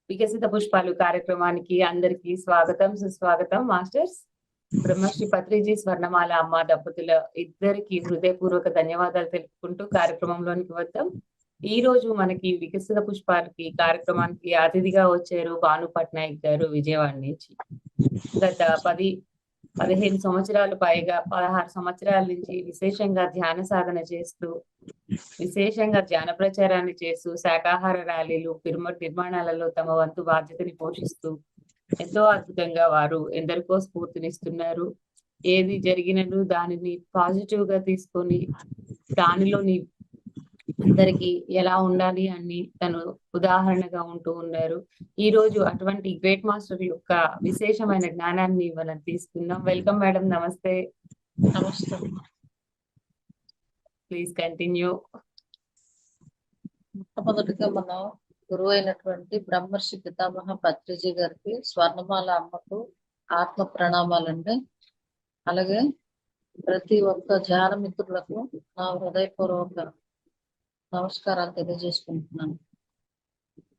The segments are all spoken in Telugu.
వికసిత పుష్పాలు కార్యక్రమానికి అందరికీ స్వాగతం సుస్వాగతం. మాస్టర్స్ బ్రహ్మశ్రీ పత్రిజీ స్వర్ణమాల అమ్మ దంపతుల ఇద్దరికి హృదయపూర్వక ధన్యవాదాలు తెలుపుకుంటూ కార్యక్రమంలోనికి వద్దాం. ఈ రోజు మనకి వికసిత పుష్పాలకి కార్యక్రమానికి అతిథిగా వచ్చారు భాను పట్నాయక్ గారు విజయవాడ నుంచి. గత 15 సంవత్సరాలు పైగా 16 సంవత్సరాల నుంచి విశేషంగా ధ్యాన సాధన చేస్తూ విశేషంగా ధ్యాన ప్రచారాన్ని చేస్తూ శాకాహార ర్యాలీలు పిరమిడ్ నిర్మాణాలలో తమ వంతు బాధ్యతని పోషిస్తూ ఎంతో అద్భుతంగా వారు ఎందరికో స్ఫూర్తినిస్తున్నారు. ఏది జరిగినను దానిని పాజిటివ్ గా తీసుకొని దానిలోని అందరికి ఎలా ఉండాలి అని తను ఉదాహరణగా ఉంటూ ఉన్నారు. ఈ రోజు అటువంటి గ్రేట్ మాస్టర్ యొక్క విశేషమైన జ్ఞానాన్ని మనం తీసుకుందాం. Welcome madam. నమస్తే. నమస్తే. Please continue. మొట్టమొదటిగా మనం గురువు అయినటువంటి బ్రహ్మర్షి పితామహ పత్రిజీ గారికి స్వర్ణమాల అమ్మకు ఆత్మ ప్రణామాలండి. అలాగే ప్రతి ఒక్క ధ్యాన మిత్రులకు నా హృదయపూర్వక నమస్కారాలు తెలియజేసుకుంటున్నాను.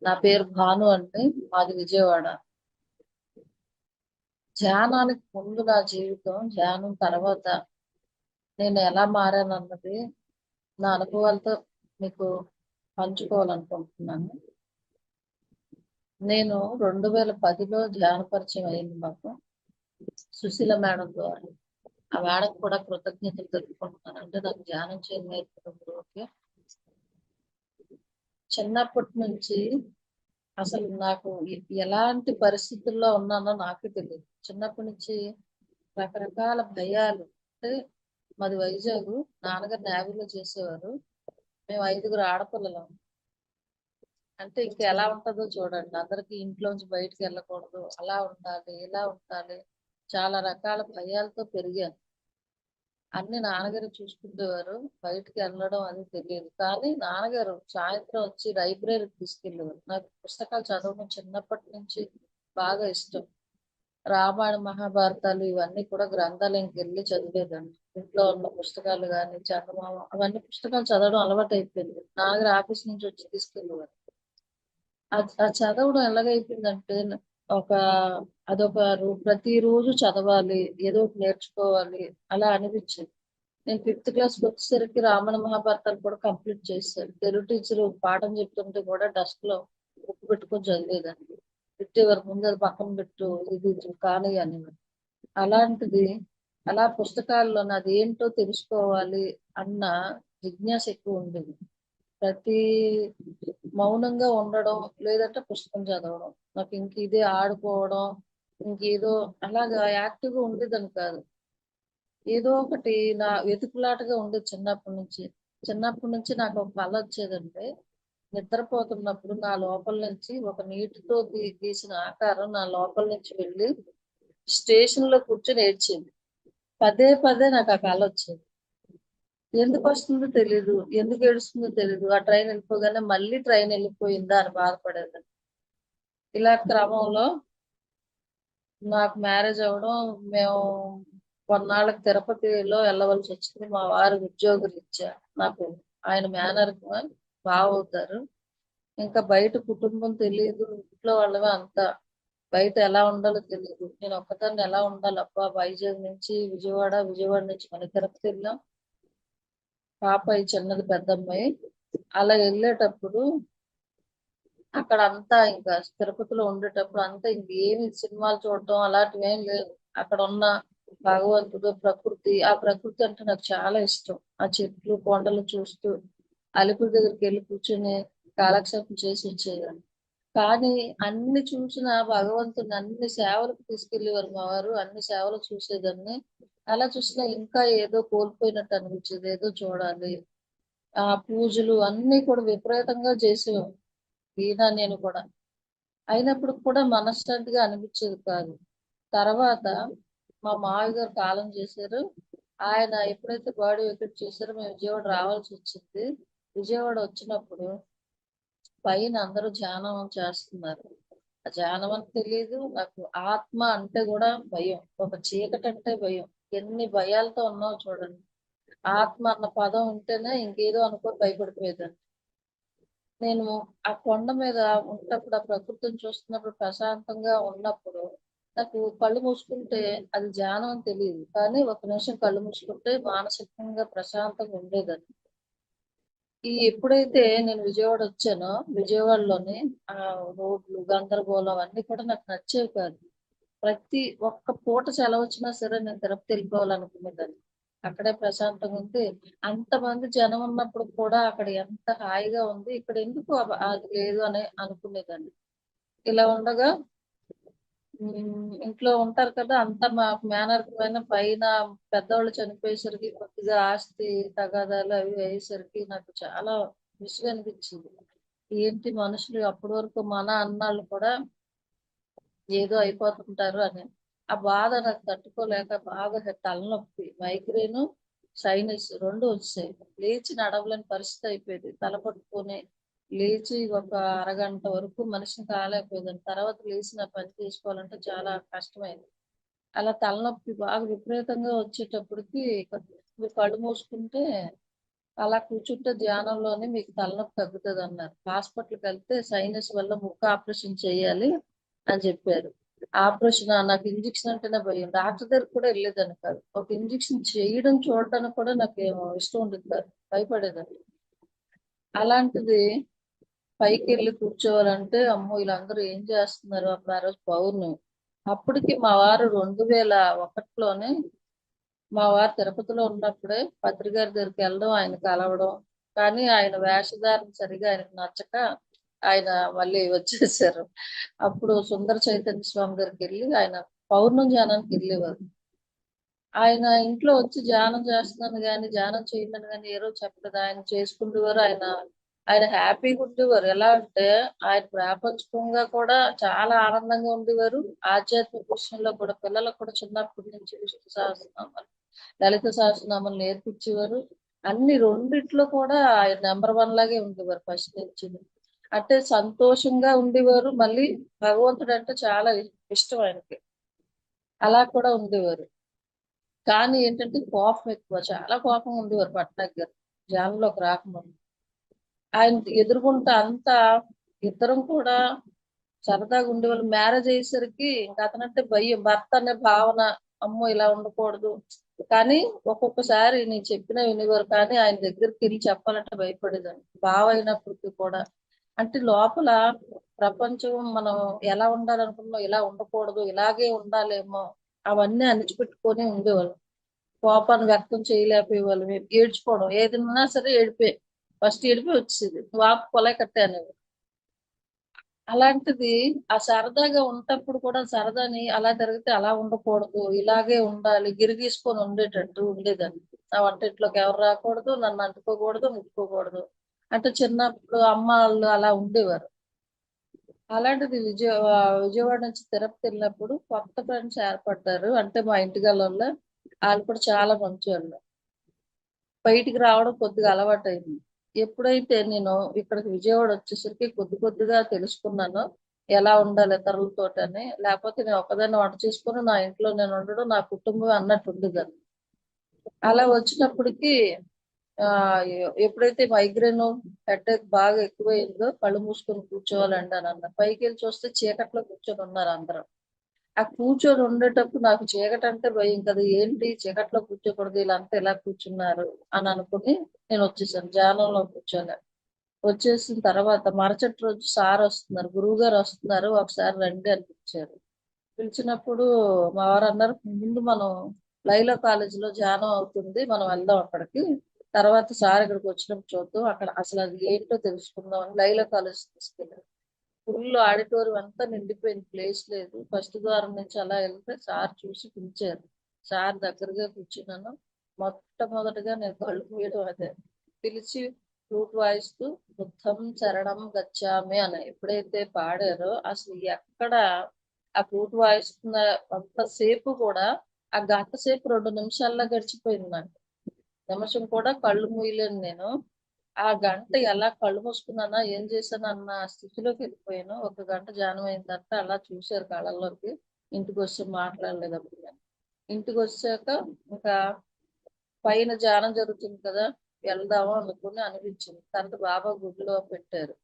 నా పేరు భాను అండి, మాది విజయవాడ. ధ్యానానికి ముందు నా జీవితం, ధ్యానం తర్వాత నేను ఎలా మారానన్నది నా అనుభవాలతో మీకు పంచుకోవాలనుకుంటున్నాను. నేను 2010లో ధ్యాన పరిచయం అయింది మాకు సుశీల మేడం ద్వారా. ఆ మేడం కూడా కృతజ్ఞతలు తెలుపుకుంటున్నాను. అంటే నాకు ధ్యానం చేయడం నేర్పుతుంది. చిన్నప్పటి నుంచి అసలు నాకు ఎలాంటి పరిస్థితుల్లో ఉన్నానో నాకే తెలియదు. చిన్నప్పటి నుంచి రకరకాల భయాలు. అంటే మాది వైజాగ్, నాన్నగారు నేవీలో చేసేవారు. మేము 5గురు ఆడపిల్లలం. అంటే ఇంకా ఎలా ఉంటుందో చూడండి. అందరికి ఇంట్లోంచి బయటకు వెళ్ళకూడదు, అలా ఉండాలి, ఇలా ఉండాలి, చాలా రకాల భయాలతో పెరిగాను. అన్ని నాన్నగారు చూసుకునేవారు. బయటికి వెళ్ళడం అది తెలియదు. కానీ నాన్నగారు సాయంత్రం వచ్చి లైబ్రరీకి తీసుకెళ్ళేవారు. నాకు పుస్తకాలు చదవడం చిన్నప్పటి నుంచి బాగా ఇష్టం. రామాయణ మహాభారతాలు ఇవన్నీ కూడా గ్రంథాలయంకి వెళ్ళి చదివేదండి. ఇంట్లో ఉన్న పుస్తకాలు కానీ చందమామ అవన్నీ పుస్తకాలు చదవడం అలవాటు అయిపోయింది. నాన్నగారు ఆఫీస్ నుంచి వచ్చి తీసుకెళ్ళేవారు. ఆ చదవడం ఎలాగైపోయిందంటే ప్రతిరోజు చదవాలి, ఏదో ఒకటి నేర్చుకోవాలి అలా అనిపించింది. నేను 5th క్లాస్కి వచ్చేసరికి రామాయణ మహాభారతాలు కూడా కంప్లీట్ చేశాను. తెలుగు టీచర్ పాఠం చెప్తుంటే కూడా డెస్క్ లో బుక్ పెట్టుకొని చదివేదాన్ని. పెట్టేవారు, ముందు అది పక్కన పెట్టు, ఇది కానీ అని. అలాంటిది అలా పుస్తకాల్లో అది ఏంటో తెలుసుకోవాలి అన్న జిజ్ఞాస ఎక్కువ ఉండేది. ప్రతి మౌనంగా ఉండడం, లేదంటే పుస్తకం చదవడం. నాకు ఇంక ఇదే ఆడుకోవడం, ఇంకేదో అలాగా యాక్టివ్గా ఉండేదని కాదు. ఏదో ఒకటి నా వెతుకులాటగా ఉండేది చిన్నప్పటి నుంచి నాకు ఒక కళ వచ్చేదంటే, నిద్రపోతున్నప్పుడు నా లోపల నుంచి ఒక నీటితో గీసిన ఆకారం నా లోపల నుంచి వెళ్ళి స్టేషన్ లో కూర్చొని ఏడ్చింది. పదే పదే నాకు ఆ కళ వచ్చేది. ఎందుకు వస్తుందో తెలీదు, ఎందుకు ఏడుస్తుందో తెలీదు. ఆ ట్రైన్ వెళ్ళిపోగానే మళ్ళీ ట్రైన్ వెళ్ళిపోయిందా అని బాధపడేది. ఇలా క్రమంలో నాకు మ్యారేజ్ అవ్వడం, మేము కొన్నాళ్ళకి తిరుపతిలో వెళ్ళవలసి వచ్చింది. మా వారు ఉద్యోగులు ఇచ్చారు నాకు. ఆయన మేనర్ బాగా అవుతారు. ఇంకా బయట కుటుంబం తెలియదు, ఇంట్లో వాళ్ళమే అంతా. బయట ఎలా ఉండాలో తెలియదు. నేను ఒక్కదాన్ని ఎలా ఉండాలి అబ్బా. వైజాగ్ నుంచి విజయవాడ, విజయవాడ నుంచి మన తిరుపతి వెళ్ళాం. పాప ఈ చిన్నది, పెద్ద అమ్మాయి. అలా వెళ్ళేటప్పుడు అక్కడ అంతా ఇంకా తిరుపతిలో ఉండేటప్పుడు అంతా ఇంకేమి సినిమాలు చూడటం అలాంటివి ఏం లేదు. అక్కడ ఉన్న భగవంతుడు, ప్రకృతి, ఆ ప్రకృతి అంటే నాకు చాలా ఇష్టం. ఆ చెట్లు కొండలు చూస్తూ అలిపిరి దగ్గరికి వెళ్ళి కూర్చొని కాలక్షేపం చేసి వచ్చేదాన్ని. కానీ అన్ని చూసిన భగవంతుని అన్ని సేవలకు తీసుకెళ్లేవారు మా వారు. అన్ని సేవలు చూసేదాన్ని. అలా చూసినా ఇంకా ఏదో కోల్పోయినట్టు అనిపించేది. ఏదో చూడాలి. ఆ పూజలు అన్ని కూడా విపరీతంగా చేసేవారు ఈయన నేను కూడా. అయినప్పుడు కూడా మనశ్శాంతిగా అనిపించేది కాదు. తర్వాత మా మావి గారు కాలం చేశారు. ఆయన ఎప్పుడైతే బాడీ వెకెట్ చేశారో మేము విజయవాడ రావాల్సి వచ్చింది. విజయవాడ వచ్చినప్పుడు పైన అందరూ ధ్యానం చేస్తున్నారు. ఆ ధ్యానం అని తెలియదు నాకు. ఆత్మ అంటే కూడా భయం, ఒక చీకటి అంటే భయం. ఎన్ని భయాలతో ఉన్నావు చూడండి. ఆత్మ అన్న పదం ఉంటేనే ఇంకేదో అనుకో భయపడిపోయేదాన్ని. నేను ఆ కొండ మీద ఉన్నప్పుడు ఆ ప్రకృతిని చూస్తున్నప్పుడు ప్రశాంతంగా ఉన్నప్పుడు నాకు కళ్ళు మూసుకుంటే అది ధ్యానం అని తెలియదు. కానీ ఒక నిమిషం కళ్ళు మూసుకుంటే మానసికంగా ప్రశాంతంగా ఉండేదని. ఎప్పుడైతే నేను విజయవాడ వచ్చానో విజయవాడలోని ఆ రోడ్లు గందరగోళం అన్ని కూడా నాకు నచ్చేవి కాదు. ప్రతి ఒక్క పూట సెలవొచ్చినా సరే నేను తిరుపతి వెళ్ళిపోవాలనుకునేదాన్ని. అక్కడే ప్రశాంతంగా ఉంది. అంతమంది జనం ఉన్నప్పుడు కూడా అక్కడ ఎంత హాయిగా ఉంది. ఇక్కడ ఎందుకు అది లేదు అని అనుకునేదాన్ని. ఇలా ఉండగా ఇంట్లో ఉంటారు కదా! అంతా మేనరికమైన పైన పెద్దవాళ్ళు చనిపోయేసరికి కొద్దిగా ఆస్తి తగాదాలు అవి అయ్యేసరికి నాకు చాలా విసుగు అనిపించింది. ఏంటి మనుషులు అప్పటి వరకు మన అన్నాళ్ళు కూడా ఏదో అయిపోతుంటారు అని. ఆ బాధ నాకు తట్టుకోలేక బాగా తలనొప్పి, మైగ్రేను, సైనస్ 2 వచ్చేసాయి. లేచి నడవలేని పరిస్థితి అయిపోయేది. తల పట్టుకొని లేచి ఒక అరగంట వరకు మనిషిని కాలేకపోయేదాన్ని. తర్వాత లేచి నా పని చేసుకోవాలంటే చాలా కష్టమైంది. అలా తలనొప్పి బాగా విపరీతంగా వచ్చేటప్పటికి మీరు కళ్ళు మూసుకుంటే అలా కూర్చుంటే ధ్యానంలోనే మీకు తలనొప్పి తగ్గుతదన్నారు. హాస్పిటల్‌కెళ్తే సైనస్ వల్ల ముక్కు ఆపరేషన్ చేయాలి అని చెప్పారు. నాకు ఇంజెక్షన్ అంటేనే భయం. డాక్టర్ దగ్గరికి కూడా ఎళ్ళేదాన్ని కాదు. ఒక ఇంజెక్షన్ చేయడం చూడడానికి కూడా నాకేమో ఇష్టం ఉండేది కాదు. భయపడేదాన్ని. అలాంటిది పైకెళ్ళి కూర్చోవాలంటే అమ్మో! ఈళ్ళందరూ ఏం చేస్తున్నారు? అప్పుడు ఆ రోజు పౌర్ణమి. అప్పటికి మా వారు 2001లోనే మా వారు తిరుపతిలో ఉన్నప్పుడే పత్రి గారి దగ్గరికెళ్ళడం, ఆయన కలవడం. కానీ ఆయన వేషధారణ సరిగ్గా ఆయనకు నచ్చక ఆయన మళ్ళీ వచ్చేసారు. అప్పుడు సుందర చైతన్య స్వామి దగ్గరికెళ్ళి ఆయన పౌర్ణమి ధ్యానానికెళ్ళేవారు. ఆయన ఇంట్లో వచ్చి ధ్యానం చేస్తున్నాను గాని, ధ్యానం చేయమని గాని ఏ రోజు చెప్పలేదు. ఆయన చేసుకుండేవారు. ఆయన హ్యాపీగా ఉండేవారు. ఎలా అంటే ఆయన ప్రాపంచికంగా కూడా చాలా ఆనందంగా ఉండేవారు. ఆధ్యాత్మిక విషయంలో కూడా పిల్లలకు కూడా చిన్నప్పటి నుంచి విష్ణు సహస్రనామాలు, లలిత సహస్రనామాలు నేర్పించేవారు. అన్ని రెండిట్లో కూడా ఆయన నంబర్ 1 లాగే ఉండేవారు ఫస్ట్ నుంచిను. అంటే సంతోషంగా ఉండేవారు. మళ్ళీ భగవంతుడంటే చాలా ఇష్టం ఆయనకి. అలా కూడా ఉండేవారు. కానీ ఏంటంటే కోపం ఎక్కువ. చాలా కోపంగా ఉండేవారు పట్నాయక్ గారు. ధ్యానంలోకి రాకముందు. ఆయన ఎదురుగుంటా అంతా ఇద్దరం కూడా సరదాగా ఉండేవాళ్ళం. మ్యారేజ్ అయ్యేసరికి ఇంక అతనంటే భయం. భర్త అనే భావన అమ్మో! ఇలా ఉండకూడదు. కానీ ఒక్కొక్కసారి నేను చెప్పినా వినేవారు. కానీ ఆయన దగ్గరికెళ్లి చెప్పాలంటే భయపడేదాన్ని. బావ అయినప్పటికి కూడా. అంటే లోపల ప్రపంచం మనం ఎలా ఉండాలనుకున్నామో ఇలా ఉండకూడదు. ఇలాగే ఉండాలేమో అవన్నీ అణిచిపెట్టుకొని ఉండేవాళ్ళం. కోపాన్ని వ్యక్తం చేయలేకపోయేవాళ్ళం. ఏడ్చుకోవడం. ఏదున్నా సరే ఏడుపే. ఫస్ట్ ఏడుపే వచ్చేది. "నువ్వు ఆపు కొలాయి కట్టే" అనేవారు. అలాంటిది ఆ సరదాగా ఉంటప్పుడు కూడా సరదాని అలా జరిగితే అలా ఉండకూడదు. ఇలాగే ఉండాలి. గిరిగీసుకొని ఉండేటట్టు ఉండేదాన్ని. నా వంటింట్లోకి ఎవరు రాకూడదు. నన్ను అంటుకోకూడదు, ముట్టుకోకూడదు. అంటే చిన్నప్పుడు అమ్మ ఆళ్ళు అలా ఉండేవారు. అలాంటిది విజయవాడ నుంచి తిరుపతెళ్ళినప్పుడు కొత్త ఫ్రెండ్స్ ఏర్పడ్డారు. అంటే మా ఇంటిగల్లోళ్ళే. ఆళ్ళు కూడా చాలా మంచోళ్ళు. బయటికి రావడం కొద్దిగా అలవాటయింది. ఎప్పుడైతే నేను ఇక్కడికి విజయవాడ వచ్చేసరికి కొద్దిగా తెలుసుకున్నానో, ఎలా ఉండాలి ఇతరులతోటని. లేపోతే నేను ఒక్కదాన్ని వంట చేసుకొని నా ఇంట్లో నేను ఉండడం, నా కుటుంబం అన్నట్టు ఉండేదాన్ని. అలా వచ్చినప్పటికి ఎప్పుడైతే మైగ్రేను, హెడేక్ బాగా ఎక్కువయిందో కళ్ళు మూసుకొని కూర్చోవాలండి అనన్నారు. పైకెళ్ళి చూస్తే చీకట్లో కూర్చొని ఉన్నారు అందరూ. ఆ కూర్చొని ఉండేటప్పుడు నాకు చీకటంటే భయం కదా! ఏంటి చీకట్లో కూర్చోకూడదు ఈళ్ళంతా ఇలా కూర్చున్నారు అని అనుకుని నేనొచ్చేసాను. ధ్యానంలో కూర్చోలే. వచ్చేసిన తర్వాత మరుసటి రోజు సారొస్తున్నారు. గురువుగారొస్తున్నారు. ఒకసారి రండి అని పిలిచారు. పిలిచినప్పుడు మా వారన్నారు, "ముందు మనం లైలా కాలేజీలో ధ్యానం అవుతుంది. మనం వెళ్దాం అక్కడికి. తర్వాత సార్ ఇక్కడికొచ్చినప్పుడు చూద్దాం. అక్కడ అసలది ఏంటో తెలుసుకుందాం" అని లైలా కాలేజ్ తీసుకెళ్లారు. ఫుల్ ఆడిటోరియం అంతా నిండిపోయింది. ప్లేస్ లేదు. ఫస్ట్ ద్వారం నుంచి అలా ఎళ్తే సార్ చూసి పిలిచారు. సార్ దగ్గరగా కూర్చున్నాను. మొట్టమొదటగా నేను కళ్ళు మూయడం అదే. పిలిచి ఫ్లూట్ వాయిస్తూ బుద్ధం శరణం గచ్చామి అని ఎప్పుడైతే పాడారో అసలు ఎక్కడ ఆ ఫ్లూట్ వాయిస్తున్న అంత సేపు కూడా ఆ గంట సేపు 2 నిమిషాల్లో గడిచిపోయింది నాకు. నిమిషం కూడా కళ్ళు మూయలేను నేను. ఆ గంట ఎలా కళ్ళు మూసుకున్నానా, ఏం చేశానన్న స్థితిలోకి వెళ్ళిపోయాను. ఒక గంట ధ్యానం అయిన తర్వాత అలా చూసారు కళ్ళల్లోకి. ఇంటికొచ్చి మాట్లాడలేదప్పుడు నేను. ఇంటికొచ్చాక ఇంకా పైన ధ్యానం జరుగుతుంది కదా! వెళ్దాము అనుకుని అనిపించింది. తర్వాత బాబా గుడిలో పెట్టారు.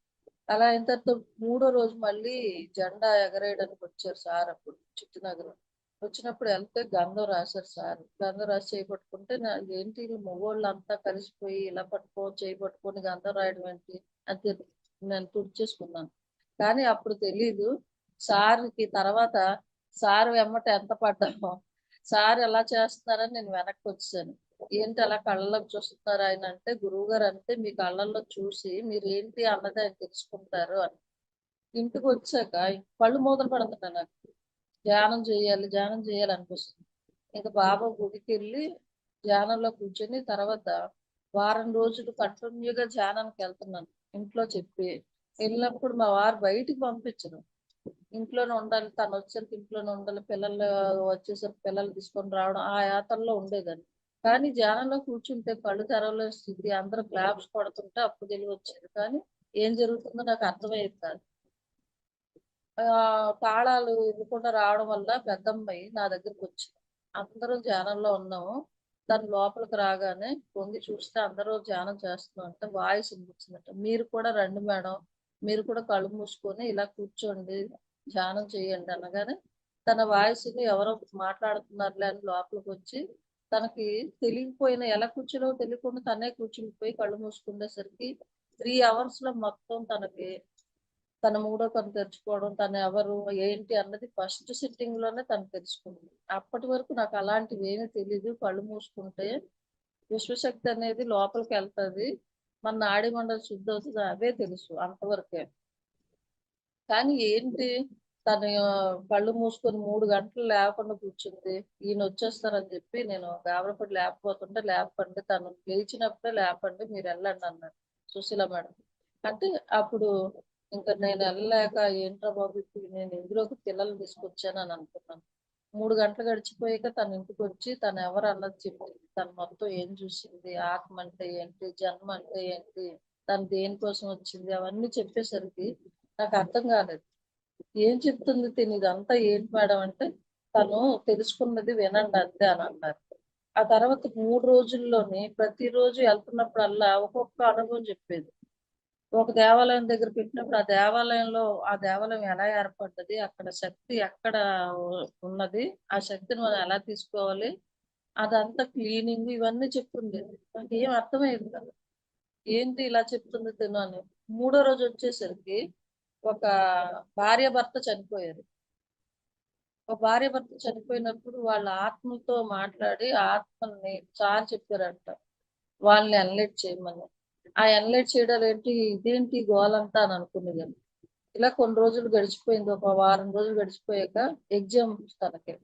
అలా అయిన తర్వాత మూడో రోజు మళ్ళీ జెండా ఎగరేయడానికి వచ్చారు సార్. అప్పుడు చిట్టునగరం వచ్చినప్పుడు వెళ్తే గంధం రాశారు సార్. గంధం రాసి చేయి పట్టుకుంటే ఏంటి మగోళ్ళు అంతా కలిసిపోయి ఇలా చేయి పట్టుకొని గంధం రాయడం ఏంటి అని నేను తుడిచేసుకున్నాను. కానీ అప్పుడు తెలీదు సార్కి తర్వాత సార్ వెమ్మట ఎంత పడ్డామో. సార్ ఎలా చేస్తున్నారని నేను వెనక్కి వచ్చాను. ఏంటి అలా కళ్ళలోకి చూస్తున్నారు ఆయన అంటే, గురువు గారు అంటే మీ కళ్ళల్లో చూసి మీరు ఏంటి అన్నది ఆయన తెలుసుకుంటారు అని. ఇంటికి వచ్చాక కళ్ళు మూతలు పడుతున్నాయి నాకు. ధ్యానం చేయాలి అనిపిస్తుంది. ఇంకా బాబా గుడికి వెళ్ళి ధ్యానంలో కూర్చొని తర్వాత వారం రోజులు కంటిన్యూగా ధ్యానానికి వెళ్తున్నాను. ఇంట్లో చెప్పి వెళ్ళినప్పుడు మా వారు బయటికి పంపించరు. ఇంట్లోనే ఉండాలి, తను వచ్చేసరికి ఇంట్లోనే ఉండాలి, పిల్లలు వచ్చేసరికి పిల్లలు తీసుకొని రావడం ఆ యాతనలో ఉండేదాన్ని. కానీ ధ్యానంలో కూర్చుంటే కళ్ళు తెరవలేని స్థితి, అందరూ క్లాప్స్ కొడుతుంటే అప్పుడు తెలివి వచ్చేది. కానీ ఏం జరుగుతుందో నాకు అర్థమయ్యేది కాదు. తాళాలు ఇవ్వకుండా రావడం వల్ల పెద్దమ్మాయి నా దగ్గరికి వచ్చింది. అందరం ధ్యానంలో ఉన్నాము. తను లోపలికి రాగానే పొంగి చూస్తే అందరూ ధ్యానం చేస్తున్నాం అంటే వాయిస్ వినిపించిందట. మీరు కూడా రండి మేడం, మీరు కూడా కళ్ళు మూసుకొని ఇలా కూర్చోండి, ధ్యానం చేయండి అనగానే తన వాయిస్ని ఎవరో మాట్లాడుతున్నారులే అని లోపలికి వచ్చి తనకి తెలియకపోయినా ఎలా కూర్చులో తెలియకుండా తనే కూర్చునిపోయి కళ్ళు మూసుకునేసరికి 3 hours లో మొత్తం తన మూడో కన్ను తెరుచుకోవడం, తను ఎవరు ఏంటి అన్నది ఫస్ట్ సిట్టింగ్ లోనే తను తెలుసుకుంది. అప్పటి వరకు నాకు అలాంటివి ఏమీ తెలీదు. కళ్ళు మూసుకుంటే విశ్వశక్తి అనేది లోపలికి వెళ్తది, మన నాడీ మండలి శుద్ధి అవుతుంది అవే తెలుసు అంతవరకే. కానీ ఏంటి తను కళ్ళు మూసుకొని 3 గంటలు లేకుండా కూర్చుంది. ఈయన వచ్చేస్తారని చెప్పి నేను గాబరపడి లేకపోతుంటే లేపండి, తను లేచినప్పుడే లేపండి, మీరు వెళ్ళండి అన్నారు సుశీల మేడం. అంటే అప్పుడు ఇంకా నేను వెళ్ళలేక ఏంట్రా బాబు ఇప్పుడు నేను ఇందులోకి పిల్లల్ని తీసుకొచ్చాను అని అనుకున్నాను. 3 గంటలు గడిచిపోయాక తన ఇంటికి వచ్చి తను ఎవరు అన్నది చెప్పింది. తను మొత్తం ఏం చూసింది, ఆత్మ అంటే ఏంటి, జన్మ అంటే ఏంటి, తను దేనికోసం వచ్చింది అవన్నీ చెప్పేసరికి నాకు అర్థం కాలేదు. ఏం చెప్తుంది తిని ఇదంతా ఏంటి మేడం అంటే, తను తెలుసుకున్నది వినండి అంతే అని అన్నారు. ఆ తర్వాత 3 రోజుల్లోని ప్రతిరోజు వెళ్తున్నప్పుడల్లా ఒక్కొక్క అనుభవం చెప్పేది. ఒక దేవాలయం దగ్గర పెట్టినప్పుడు ఆ దేవాలయం ఎలా ఏర్పడ్డది, అక్కడ శక్తి ఎక్కడ ఉన్నది, ఆ శక్తిని మనం ఎలా తీసుకోవాలి, అదంతా క్లీనింగ్ ఇవన్నీ చెప్తుండేది. నాకేం అర్థమయ్యేది కాదు. ఏంటి ఇలా చెప్తుంది తిను అని. మూడో రోజు వచ్చేసరికి ఒక భార్యాభర్త చనిపోయారు. ఒక భార్యాభర్త చనిపోయినప్పుడు వాళ్ళ ఆత్మలతో మాట్లాడి ఆత్మల్ని సార్ చెప్పారంట వాళ్ళని ఎన్లైట్ చేయమని. ఆ ఎన్లైట్ చేయడాలు ఏంటి, ఇదేంటి గోలంతా అని అనుకునేదాన్ని. ఇలా కొన్ని రోజులు గడిచిపోయింది. ఒక వారం రోజులు గడిచిపోయాక ఎగ్జామ్ తనకి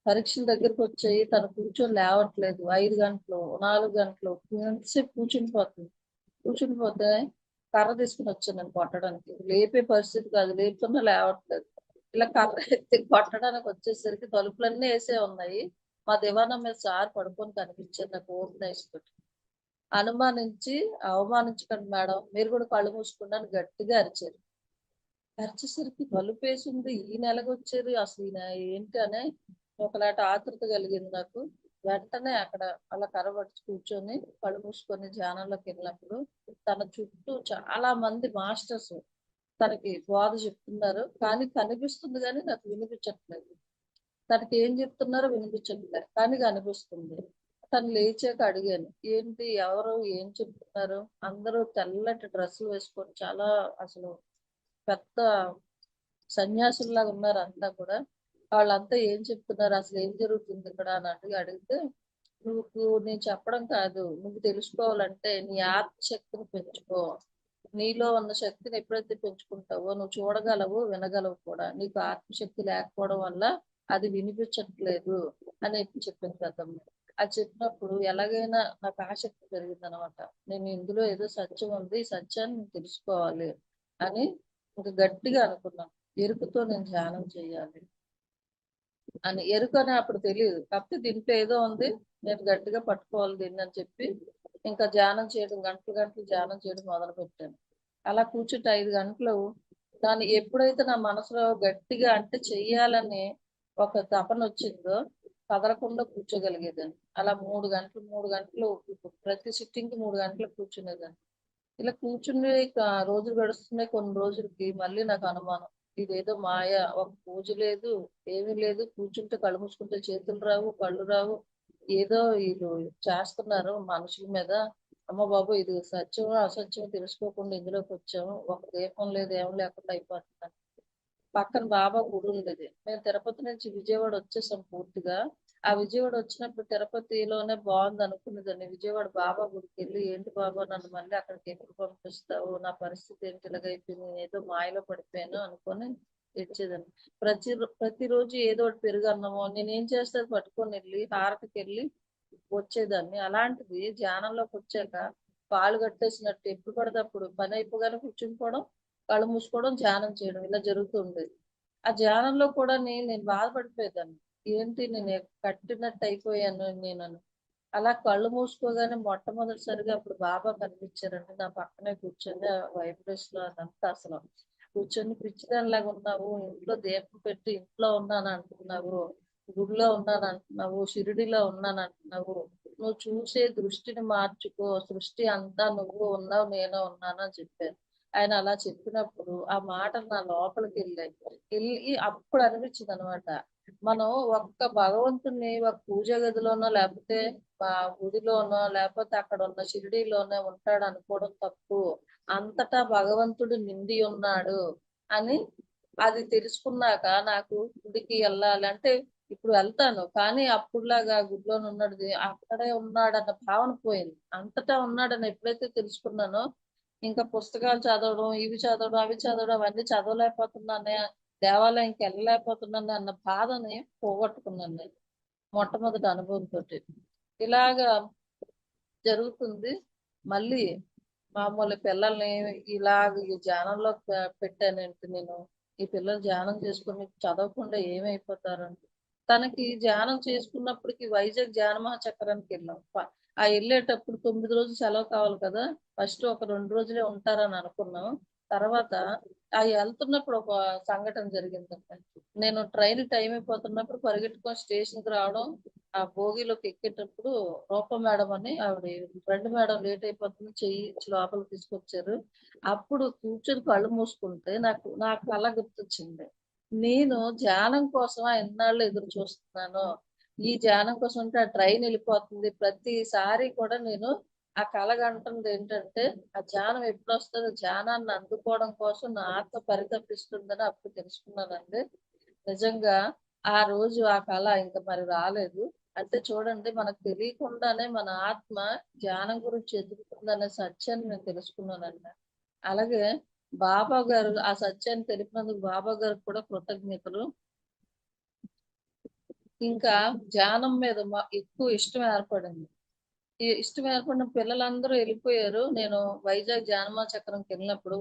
పరీక్షల దగ్గరకు వచ్చాయి. తను కూర్చొని లేవట్లేదు. 5 గంటలు 4 గంటలు ఎంతసేపు కూర్చుని పోతే కర్ర తీసుకుని వచ్చాను నేను కొట్టడానికి. లేపే పరిస్థితి కాదు, లేపుతున్నా లేవట్లేదు. ఇలా కర్ర ఎత్తి కొట్టడానికి వచ్చేసరికి తలుపులన్నీ వేసే ఉన్నాయి. మా దివాణం మీద సార్ పడుకొని కనిపించారు నాకు ఓపెన్ ఐస్ తోటి. అనుమానించి అవమానించకండి మేడం, మీరు కూడా కళ్ళు మూసుకున్నా అని గట్టిగా అరిచారు. అరిచేసరికి తలుపేసింది, ఈయన ఎలాగొచ్చారు అసలు ఈయన ఏంటి అనే ఒకలాంటి ఆతృత కలిగింది నాకు. వెంటనే అక్కడ అలా కర్రబట్టి కూర్చొని కళ్ళు మూసుకొని ధ్యానంలోకి వెళ్ళినప్పుడు తన చుట్టూ చాలా మంది మాస్టర్స్ తనకి బోధ చెప్తున్నారు. కానీ కనిపిస్తుంది కానీ నాకు వినిపించట్లేదు. తనకి ఏం చెప్తున్నారో వినిపించట్లేదు కానీ కనిపిస్తుంది. తను లేచాక అడిగాను, ఏంటి ఎవరు ఏం చెప్తున్నారు? అందరూ తెల్లటి డ్రెస్సులు వేసుకొని చాలా అసలు పెద్ద సన్యాసుల్లాగా ఉన్నారు అంతా కూడా. వాళ్ళంతా ఏం చెప్తున్నారు, అసలు ఏం జరుగుతుంది ఇక్కడ అని అడిగితే, నేను చెప్పడం కాదు, నువ్వు తెలుసుకోవాలంటే నీ ఆత్మశక్తిని పెంచుకో. నీలో ఉన్న శక్తిని ఎప్పుడైతే పెంచుకుంటావో నువ్వు చూడగలవు, వినగలవు కూడా. నీకు ఆత్మశక్తి లేకపోవడం వల్ల అది వినిపించట్లేదు అని చెప్పింది పెద్దమ్మ. అది చెప్పినప్పుడు ఎలాగైనా నాకు ఆసక్తి పెరిగింది అనమాట. నేను ఇందులో ఏదో సత్యం ఉంది, ఈ సత్యాన్ని నేను తెలుసుకోవాలి అని ఇంకా గట్టిగా అనుకున్నాను. ఎరుకతో నేను ధ్యానం చేయాలి అని. ఎరుకని అప్పుడు తెలియదు, కాకపోతే దీంట్లో ఏదో ఉంది, నేను గట్టిగా పట్టుకోవాలి దీన్ని అని చెప్పి ఇంకా ధ్యానం చేయడం గంటలు ధ్యానం చేయడం మొదలు పెట్టాను. అలా కూర్చుంటే 5 గంటలు దాన్ని ఎప్పుడైతే నా మనసులో గట్టిగా అంటే చెయ్యాలని ఒక తపన వచ్చిందో కదలకుండా కూర్చోగలిగేదాన్ని. అలా 3 గంటలు ప్రతి సిట్టింగ్ 3 గంటలు కూర్చునేదాన్ని. ఇలా కూర్చుని రోజులు గడుస్తున్నాయి. కొన్ని రోజులకి మళ్ళీ నాకు అనుమానం, ఇదేదో మాయ, ఒక పూజ లేదు, ఏమీ లేదు, కూర్చుంటే కళ్ళు మూసుకుంటే చేతులు రావు, కళ్ళు రావు, ఏదో వీళ్ళు చేస్తున్నారు మనుషుల మీద. అమ్మ బాబు, ఇది సత్యమో అసత్యమో తెలుసుకోకుండా ఇందులోకి వచ్చాము, ఒక దీపం లేదు, ఏం లేకుండా అయిపోతున్నాను. పక్కన బాబా గుడి ఉండేది. మేము తిరుపతి నుంచి విజయవాడ వచ్చేసాం పూర్తిగా. ఆ విజయవాడ వచ్చినప్పుడు తిరుపతిలోనే బాగుంది అనుకునేదాన్ని. విజయవాడ బాబా గుడికి వెళ్ళి, ఏంటి బాబా నన్ను మళ్ళీ అక్కడికి ఎప్పుడు పంపిస్తావు, నా పరిస్థితి ఏంటి ఇలాగైపోయింది, నేను ఏదో మాయలో పడిపోయాను అనుకొని తెచ్చేదాన్ని. ప్రతిరోజు ఏదో ఒకటి పెరుగన్నమో నేనేం చేస్తే పట్టుకొని వెళ్ళి హారతికి వెళ్ళి వచ్చేదాన్ని. అలాంటిది ధ్యానంలోకి వచ్చాక కాళ్ళు కట్టేసినట్టు ఎప్పుడు పడితే అప్పుడు పని అయిపోగానే కూర్చునిపోవడం, కళ్ళు మూసుకోవడం, ధ్యానం చేయడం ఇలా జరుగుతూ ఉండేది. ఆ ధ్యానంలో కూడా నేను బాధపడిపోయేదాన్ని. ఏంటి నేను కట్టినట్టు అయిపోయాను నేను. అలా కళ్ళు మూసుకోగానే మొట్టమొదటిసారిగా అప్పుడు బాబా కనిపించారండి. నా పక్కనే కూర్చొని ఆ వైబ్రేషన్ లో అదంతా అసలు కూర్చొని పిచ్చిదానిలాగా ఉన్నావు, ఇంట్లో దీపం పెట్టి ఇంట్లో ఉన్నాను అంటున్నావు, గుడిలో ఉన్నాను అంటున్నావు, షిరిడిలో ఉన్నాను అంటున్నావు, నువ్వు చూసే దృష్టిని మార్చుకో, సృష్టి అంతా నువ్వు ఉన్నావు, నేను ఉన్నాను అని చెప్పారు. ఆయన అలా చెప్పినప్పుడు ఆ మాటలు నా లోపలికి వెళ్ళి అప్పుడు అనిపించింది అనమాట, మనం ఒక్క భగవంతుని ఒక పూజ గదిలోనో లేకపోతే ఆ గుడిలోనో లేకపోతే అక్కడ ఉన్న షిరిడీలోనే ఉంటాడు అనుకోవడం తప్పు. అంతటా భగవంతుడు నిండి ఉన్నాడు అని అది తెలుసుకున్నాక నాకు గుడికి వెళ్ళాలి అంటే ఇప్పుడు వెళ్తాను, కానీ అప్పుడులాగా గుడిలోనే ఉన్నాడు అక్కడే ఉన్నాడన్న భావన పోయింది. అంతటా ఉన్నాడని ఎప్పుడైతే తెలుసుకున్నానో ఇంకా పుస్తకాలు చదవడం, ఇవి చదవడం, అవి చదవడం, అవన్నీ చదవలేకపోతున్నానే, దేవాలయంకి వెళ్ళలేకపోతున్నాను అన్న బాధని పోగొట్టుకున్నాను నేను మొట్టమొదటి అనుభవంతో. ఇలాగా జరుగుతుంది. మళ్ళీ మామూలు పిల్లల్ని ఇలాగ ఈ ధ్యానంలో పెట్టానంటే నేను, ఈ పిల్లలు ధ్యానం చేసుకుని చదవకుండా ఏమైపోతారంటే, తనకి ధ్యానం చేసుకున్నప్పటికి వైజాగ్ ధ్యాన మహాచక్రానికి వెళ్ళాం. ఆ వెళ్ళేటప్పుడు 9 రోజులు సెలవు కావాలి కదా, ఫస్ట్ ఒక 2 రోజులే ఉంటారని అనుకున్నాం. తర్వాత ఆ వెళ్తున్నప్పుడు ఒక సంఘటన జరిగిందండి. నేను ట్రైన్ టైం అయిపోతున్నప్పుడు పరిగెట్టుకొని స్టేషన్ కి రావడం, ఆ భోగిలోకి ఎక్కేటప్పుడు రూప మేడం అని ఆవిడ, ఫ్రెండ్ మేడం లేట్ అయిపోతుంది, చెయ్యి ఇచ్చి లోపలికి తీసుకొచ్చారు. అప్పుడు కూర్చొని కళ్ళు మూసుకుంటే నా కళ గుర్తొచ్చింది. నేను ధ్యానం కోసం ఎన్నాళ్ళు ఎదురు చూస్తున్నాను, ఈ ధ్యానం కోసం అంటే ఆ ట్రైన్ వెళ్ళిపోతుంది, ప్రతిసారి కూడా నేను ఆ కళ కంటుంది ఏంటంటే ఆ ధ్యానం ఎప్పుడు వస్తుందో, ధ్యానాన్ని అందుకోవడం కోసం నా ఆత్మ పరితపిస్తుందని అప్పుడు తెలుసుకున్నానండి. నిజంగా ఆ రోజు ఆ కళ ఇంకా మరి రాలేదు. అంటే చూడండి, మనకు తెలియకుండానే మన ఆత్మ ధ్యానం గురించి ఎదుగుతుందనే సత్యాన్ని నేను తెలుసుకున్నానండి. అలాగే బాబా గారు ఆ సత్యాన్ని తెలిపినందుకు బాబా గారికి కూడా కృతజ్ఞతలు. ఇంకా ధ్యానం మీద ఎక్కువ ఇష్టం ఏర్పడింది. ఈ ఇష్టం ఏర్పడిన పిల్లలందరూ వెళ్ళిపోయారు. నేను వైజాగ్ ధ్యానమా చక్రంకి వెళ్ళినప్పుడు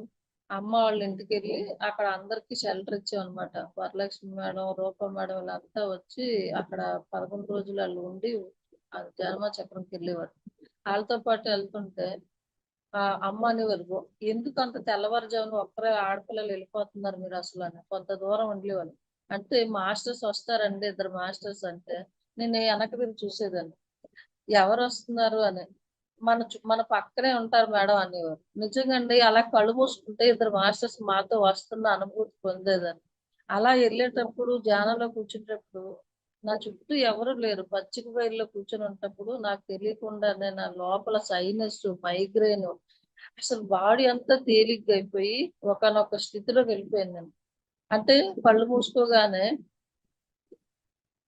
అమ్మ వాళ్ళ ఇంటికి వెళ్ళి అక్కడ అందరికి షెల్టర్ ఇచ్చామన్నమాట. వరలక్ష్మి మేడం, రూప మేడం వీళ్ళంతా వచ్చి అక్కడ 11 రోజులు వాళ్ళు ఉండి ఆ ధ్యానమా చక్రంకి వెళ్ళేవారు. వాళ్ళతో పాటు వెళ్తుంటే ఆ అమ్మ అనేవారు, ఎందుకు అంత తెల్లవారుజామున ఒక్కరే ఆడపిల్లలు వెళ్ళిపోతున్నారు మీరు అసలు అని. కొంత దూరం ఉండేవాళ్ళు. అంటే మాస్టర్స్ వస్తారండి, 2 మాస్టర్స్ అంటే నేను వెనక్కి తిరిగి చూసేదాన్ని, ఎవరు వస్తున్నారు అని. మన పక్కనే ఉంటారు మేడం అనేవారు. నిజంగా అండి, అలా కళ్ళు మూసుకుంటే 2 మాస్టర్స్ మాతో వస్తున్న అనుభూతి పొందేదాన్ని. అలా వెళ్ళేటప్పుడు ధ్యానంలో కూర్చునేటప్పుడు నా చుట్టూ ఎవరు లేరు. పచ్చిక బయలులో కూర్చొని ఉన్నప్పుడు నాకు తెలియకుండానే నా లోపల సైనస్, మైగ్రేన్, అసలు బాడీ అంతా తేలిగ్గా అయిపోయి ఒకానొక స్థితిలోకి వెళ్ళిపోయాను నేను. అంటే కళ్ళు మూసుకోగానే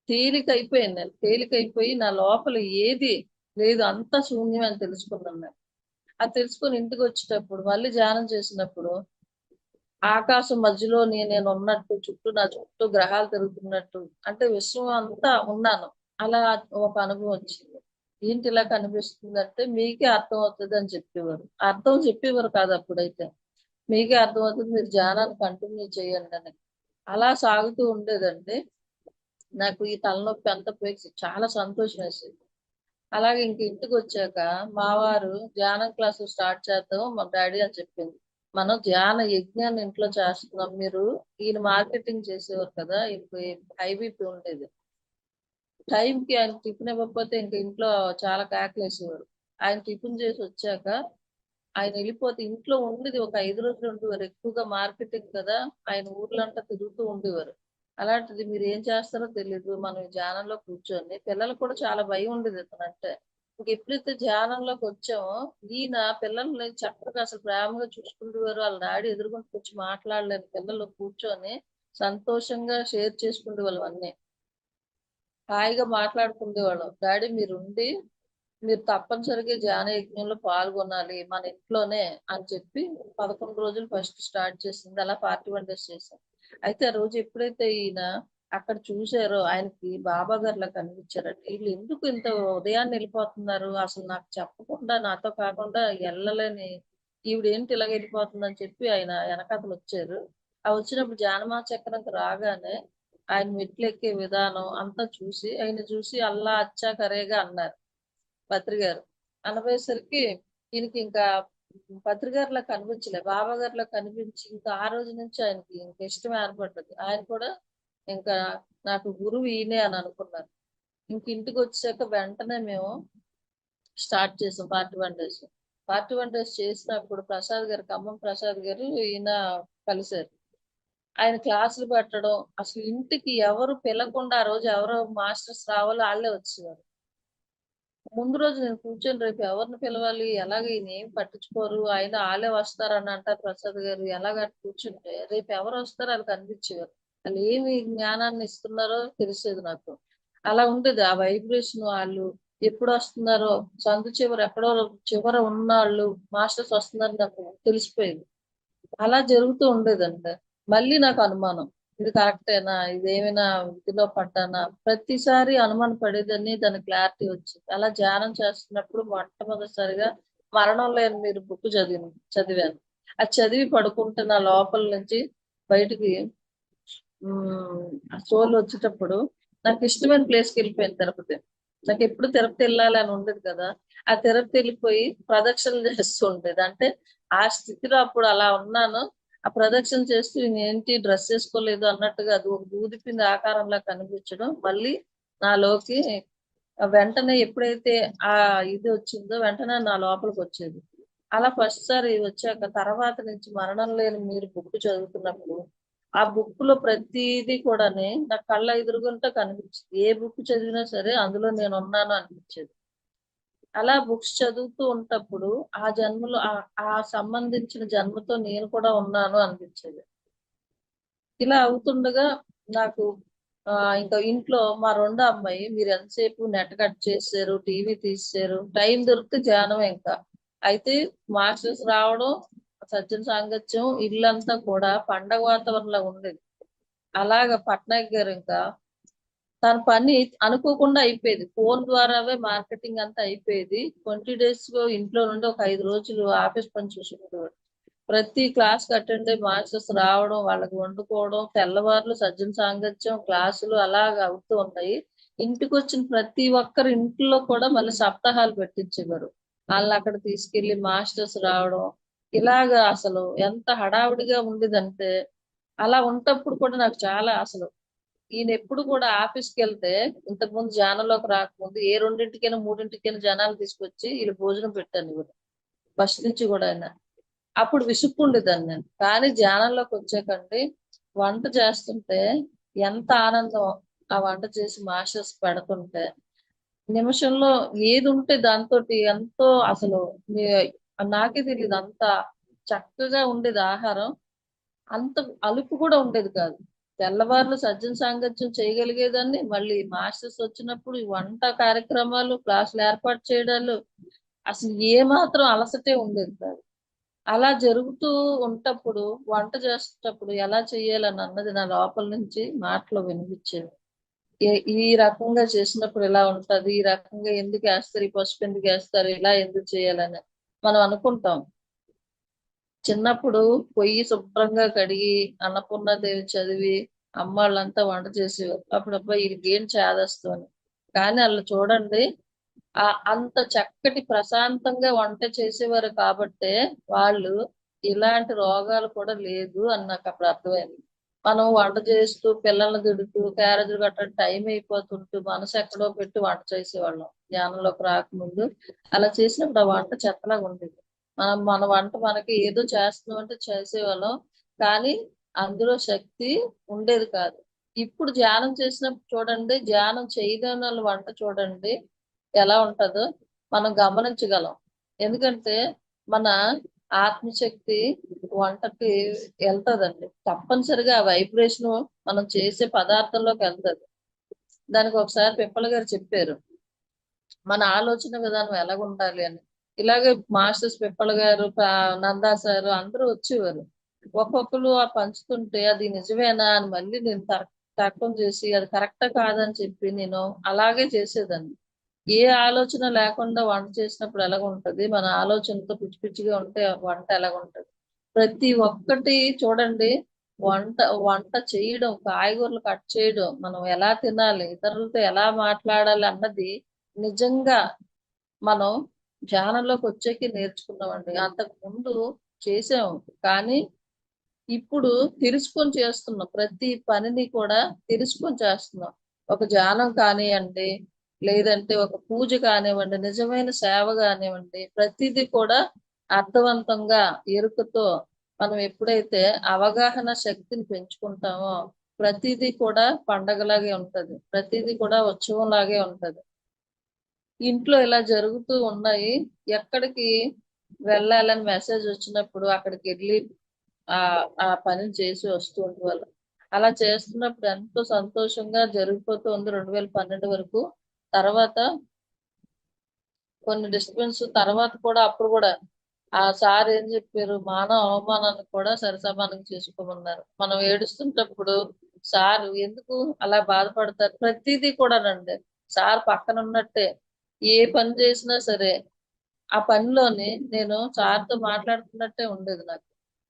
తేలికైపోయాను నేను. తేలికైపోయి నా లోపల ఏది లేదు, అంతా శూన్యం అని తెలుసుకున్నాను నేను. అది తెలుసుకొని ఇంటికి వచ్చేటప్పుడు మళ్ళీ ధ్యానం చేసినప్పుడు ఆకాశం మధ్యలో నేను ఉన్నట్టు, నా చుట్టూ గ్రహాలు తిరుగుతున్నట్టు, అంటే విశ్వం అంతా ఉన్నాను. అలా ఒక అనుభవం వచ్చింది. ఏంటి ఇలా కనిపిస్తుంది అంటే, మీకే అర్థం అవుతుంది అని చెప్పేవారు. అర్థం చెప్పేవారు కాదు అప్పుడైతే. మీకే అర్థం అవుతుంది, మీరు ధ్యానాన్ని కంటిన్యూ చేయండి అని. అలా సాగుతూ ఉండేదండి. నాకు ఈ తలనొప్పి అంతా పోయి చాలా సంతోషం వేసింది. అలాగే ఇంక ఇంటికి వచ్చాక మా వారు ధ్యానం క్లాసు స్టార్ట్ చేద్దాం మా డాడీ అని చెప్పింది. మనం ధ్యాన యజ్ఞాన్ని ఇంట్లో చేస్తున్నాం. మీరు ఈయన మార్కెటింగ్ చేసేవారు కదా, ఇప్పుడు ఐబీపీ ఉండేది. టైంకి ఆయన టిఫిన్ ఇవ్వకపోతే ఇంక ఇంట్లో చాలా కేకలేసేవారు. ఆయన టిఫిన్ చేసి వచ్చాక ఆయన వెళ్ళిపోతే ఇంట్లో ఉండేది ఒక 5 రోజులు ఉండేవారు. ఎక్కువగా మార్కెటింగ్ కదా, ఆయన ఊర్లంతా తిరుగుతూ ఉండేవారు. అలాంటిది మీరు ఏం చేస్తారో తెలీదు. మనం ఈ ధ్యానంలో కూర్చొని పిల్లలకు కూడా చాలా భయం ఉండేది ఇతనంటే. ఇంక ఎప్పుడైతే ధ్యానంలోకి వచ్చామో ఈయన పిల్లల్ని చక్కగా అసలు ప్రేమగా చూసుకుంటేవారు. వాళ్ళ డాడీ ఎదురుగుండా కూర్చొని మాట్లాడలేని పిల్లలు కూర్చొని సంతోషంగా షేర్ చేసుకునేవాళ్ళం అన్నీ. హాయిగా మాట్లాడుకునేవాళ్ళం. డాడీ మీరుండి మీరు తప్పనిసరిగా ధ్యాన యజ్ఞంలో పాల్గొనాలి మన ఇంట్లోనే అని చెప్పి 11 రోజులు ఫస్ట్ స్టార్ట్ చేసింది. అలా 41 డేస్ చేశాం. అయితే ఆ రోజు ఎప్పుడైతే ఈయన అక్కడ చూసారో ఆయనకి బాబా గారిలా కనిపించారట. వీళ్ళు ఎందుకు ఇంత ఉదయాన్నే వెళ్ళిపోతున్నారు? అసలు నాకు చెప్పకుండా నాతో కాకుండా ఎళ్ళలేని ఈవిడేంటి ఇలాగ వెళ్ళిపోతుందని చెప్పి ఆయన వెనకాతల వచ్చారు. ఆ వచ్చినప్పుడు జానమా చక్రంకి రాగానే ఆయన మెట్లెక్కే విధానం అంతా చూసి ఆయన చూసి అల్లా అచ్చా కరేగా అన్నారు పత్రి గారు. అనబోయేసరికి ఈయనకి ఇంకా పత్రి గారిలా కనిపించలే. బాబా గారిలా కనిపించి ఇంకా ఆ రోజు నుంచి ఆయనకి ఇంక ఇష్టం ఏర్పడ్డది. ఆయన కూడా ఇంకా నాకు గురువు ఈయనే అని అనుకున్నారు. ఇంక ఇంటికి వచ్చాక వెంటనే మేము స్టార్ట్ చేసాం 41 డేస్. 41 డేస్ చేసినప్పుడు ప్రసాద్ గారు, ఖమ్మం ప్రసాద్ గారు ఈయన కలిసారు. ఆయన క్లాసులు పెట్టడం అసలు ఇంటికి ఎవరు పిలవకుండా ఆ రోజు ఎవరో మాస్టర్స్ రావాలో ఆళ్ళే వచ్చేవారు. ముందు రోజు నేను కూర్చొని రేపు ఎవరిని పిలవాలి? ఎలాగ ఈయనేం పట్టించుకోరు. అయినా ఆళ్ళే వస్తారని అంటారు ప్రసాద్ గారు. ఎలాగని కూర్చుంటే రేపు ఎవరొస్తారో ఆళ్ళకి కనిపించేవారు. ఆళ్ళేమి జ్ఞానాన్ని ఇస్తున్నారో తెలిసేది నాకు. అలా ఉండేది. ఆ వైబ్రేషన్ వాళ్ళు ఎప్పుడొస్తున్నారో సందు చివర ఎక్కడో చివర ఉన్నాళ్ళు మాస్టర్స్ వస్తున్నారని నాకు తెలిసిపోయేది. అలా జరుగుతూ ఉండేదండి. మళ్ళీ నాకు అనుమానం. ఇది కరెక్టేనా? ఇదేమైనా విధిలో పడ్డానా? ప్రతిసారి అనుమాన పడేదాన్ని. దాని క్లారిటీ వచ్చింది. అలా ధ్యానం చేస్తున్నప్పుడు మొట్టమొదటిసారిగా 'మరణం లేని మీరు' బుక్ చదివాను. అది చదివి పడుకుంటే నా లోపల నుంచి బయటికి ఆ సోల్ వచ్చేటప్పుడు నాకిష్టమైన ప్లేస్‌కెళ్ళిపోయాను తిరుపతి. నాకెప్పుడు తిరుపతి ఎళ్ళాలి అని ఉండేది కదా! ఆ తిరుపతి ఎళ్ళిపోయి ప్రదక్షిణలు చేస్తూ ఉండేది. అంటే ఆ స్థితిలో అప్పుడు అలా ఉన్నాను. ఆ ప్రదక్షిణ చేస్తూ నేనేంటి డ్రెస్ ఏసుకోలేదు అన్నట్టుగా అది ఒక దూది పిండి ఆకారంలా కనిపించడం. మళ్ళీ నాలోకి వెంటనే ఎప్పుడైతే ఆ ఇది వచ్చిందో వెంటనే నా లోపలికొచ్చేది. అలా ఫస్ట్ సారి వచ్చాక తర్వాత నుంచి 'మరణం లేని మీరు' బుక్ చదువుతున్నప్పుడు ఆ బుక్‌లో ప్రతీది కూడాని నా కళ్ళ ఎదురుగుంట కనిపించింది. ఏ బుక్ చదివినా సరే అందులో నేనున్నాను అనిపించేది. అలా బుక్స్ చదువుతూ ఉంటప్పుడు ఆ జన్మలో ఆ సంబంధించిన జన్మతో నేను కూడా ఉన్నాను అనిపించేది. ఇలా అవుతుండగా నాకు ఇంకా ఇంట్లో మా రెండో అమ్మాయి మీరెంతసేపు నెట్ కట్ చేసేశారు, టీవీ తీసేశారు, టైం దొరికితే ధ్యానమే ఇంకా. అయితే మాస్టర్స్ రావడం, సజ్జన సాంగత్యం ఇల్లంతా కూడా పండగ వాతావరణంలా ఉండేది. అలాగా పట్నాయక్ గారు ఇంకా తన పని అనుకోకుండా అయిపోయేది. ఫోను ద్వారావే మార్కెటింగ్ అంతా అయిపోయేది. 20 డేస్‌లో ఇంట్లో నుండి ఒక 5 రోజులు ఆఫీస్ పని చూసుకునేవాడు. ప్రతి క్లాస్‌కి అటెండ్ అయ్యి మాస్టర్స్ రావడం, వాళ్ళకి వండుకోవడం, తెల్లవార్లు సజ్జన సాంగత్యం, క్లాసులు అలాగా అవుతూ ఉంటాయి. ఇంటికొచ్చిన ప్రతి ఒక్కరు ఇంట్లో కూడా మళ్ళీ సప్తాహాలు పెట్టించేవారు. ఆళ్ళనక్కడ తీసుకెళ్ళి మాస్టర్స్ రావడం, ఇలాగా అసలు ఎంత హడావిడిగా ఉండేదంటే, అలా ఉంటప్పుడు కూడా నాకు చాలా అసలు ఈయనెప్పుడు కూడా ఆఫీస్‌కెళ్తే ఇంతకుముందు ధ్యానంలోకి రాకముందు ఏ 2:00కైనా, 3:00కైనా జనాలు తీసుకొచ్చి ఈళ్ళు భోజనం పెట్టనివ్వరు. ఫస్ట్ నుంచి కూడా ఆయన. అప్పుడు విసుక్కుండేదాన్ని నేను. కానీ ధ్యానంలోకొచ్చాకండి వంట చేస్తుంటే ఎంత ఆనందం. ఆ వంట చేసి మాస్టర్స్ పెడుతుంటే. నిమిషంలో ఏదుంటే దాంతోటి ఎంతో అసలు నే నాకే తెలీదు అంత చక్కగా ఉండేది ఆహారం. అంత అలుపు కూడా ఉండేది కాదు. తెల్లవార్లు సజ్జన సాంగత్యం చేయగలిగేదాన్ని. మళ్ళీ మాస్టర్స్ వచ్చినప్పుడు ఈ వంట కార్యక్రమాలు, క్లాసులు ఏర్పాటు చేయడాలు అసలు ఏమాత్రం అలసటే ఉండేది కాదు. అలా జరుగుతూ ఉంటప్పుడు వంట చేసేటప్పుడు ఎలా చేయాలని అన్నది నా లోపల నుంచి మాటలు వినిపించేవి. ఈ రకంగా చేసినప్పుడు ఇలా ఉంటది. ఈ రకంగా ఎందుకేస్తారు? ఈ పసుపు ఎందుకేస్తారు? ఇలా ఎందుకు చేయాలని మనం అనుకుంటాం. చిన్నప్పుడు పొయ్యి శుభ్రంగా కడిగి, అన్నపూర్ణాదేవి చదివి, అమ్మాళ్ళంతా వంట చేసేవారు. అప్పుడు అబ్బా! ఈళ్ళకేం చేదస్తం అని. కానీ ఆళ్ళు చూడండి అంత చక్కటి ప్రశాంతంగా వంట చేసేవారు కాబట్టే, వాళ్ళు ఇలాంటి రోగాలు కూడా లేదు అని నాకప్పుడు అర్థమైంది. మనం వంట చేస్తూ, పిల్లల్ని తిడుతూ, క్యారేజీలు కట్టడం టైం అయిపోతుంటూ, మనసు ఎక్కడో పెట్టి వంట చేసేవాళ్ళం. ధ్యానంలోకి రాకముందు. అలా చేసినప్పుడు ఆ వంట చెత్తలాగా ఉండేది. మన వంట మనకి ఏదో చేస్తున్నాం అంటే చేసేవాళ్ళం, కానీ అందులో శక్తి ఉండేది కాదు. ఇప్పుడు ధ్యానం చేసినప్పుడు చూడండి, ధ్యానం చేయలేని వాళ్ళ వంట చూడండి ఎలా ఉంటుందో మనం గమనించగలం. ఎందుకంటే మన ఆత్మశక్తి వంటకి వెళ్తదండి, తప్పనిసరిగా ఆ వైబ్రేషన్ మనం చేసే పదార్థంలోకి వెళ్తది. దానికి ఒకసారి పిప్పల గారు చెప్పారు మన ఆలోచన విధానం ఎలాగ ఉండాలి అని. ఇలాగే మాస్టర్స్ పిప్పల గారు, నందా సార్ అందరూ వచ్చేవారు. ఒక్కొక్కరు ఆ పంచుతుంటే అది నిజమేనా అని మళ్ళీ నేను తర్కం చేసి అది కరెక్టా కాదని చెప్పి నేను అలాగే చేసేదాన్ని. ఏ ఆలోచన లేకుండా వంట చేసినప్పుడు ఎలాగ ఉంటది, మన ఆలోచనతో పిచ్చి పిచ్చిగా ఉంటే వంట ఎలాగ ఉంటది. ప్రతి ఒక్కటి చూడండి, వంట వంట చేయడం, కాయగూరలు కట్ చేయడం, మనం ఎలా తినాలి, ఇతరులతో ఎలా మాట్లాడాలి అన్నది నిజంగా మనం ధ్యానంలోకి వచ్చాక నేర్చుకున్నామండి. అంతకు ముందు చేసాము, కానీ ఇప్పుడు తెలుసుకొని చేస్తున్నాం. ప్రతి పనిని కూడా తెలుసుకొని చేస్తున్నాం. ఒక ధ్యానం కానివ్వండి, లేదంటే ఒక పూజ కానివ్వండి, నిజమైన సేవ కానివ్వండి, ప్రతిదీ కూడా అర్థవంతంగా ఎరుకతో మనం ఎప్పుడైతే అవగాహన శక్తిని పెంచుకుంటామో ప్రతిదీ కూడా పండగలాగే ఉంటది, ప్రతిదీ కూడా ఉత్సవం లాగే ఉంటది. ఇంట్లో ఇలా జరుగుతూ ఉన్నాయి. ఎక్కడికి వెళ్ళాలని మెసేజ్ వచ్చినప్పుడు అక్కడికి వెళ్ళి ఆ పనిని చేసి వస్తూ ఉండేవాళ్ళం. అలా చేస్తున్నప్పుడు ఎంతో సంతోషంగా జరిగిపోతుంది 2012 వరకు. తర్వాత కొన్ని డిస్టర్బెన్స్ తర్వాత కూడా అప్పుడు కూడా ఆ సార్ ఏం చెప్పారు, మానవ అవమానాన్ని కూడా సరిసమానం చేసుకోమన్నారు. మనం ఏడుస్తుంటప్పుడు సార్ ఎందుకు అలా బాధపడతారు, ప్రతిదీ కూడానండి సార్ పక్కన ఉన్నట్టే. ఏ పని చేసినా సరే ఆ పనిలోని నేను సార్తో మాట్లాడుతున్నట్టే ఉండేది నాకు.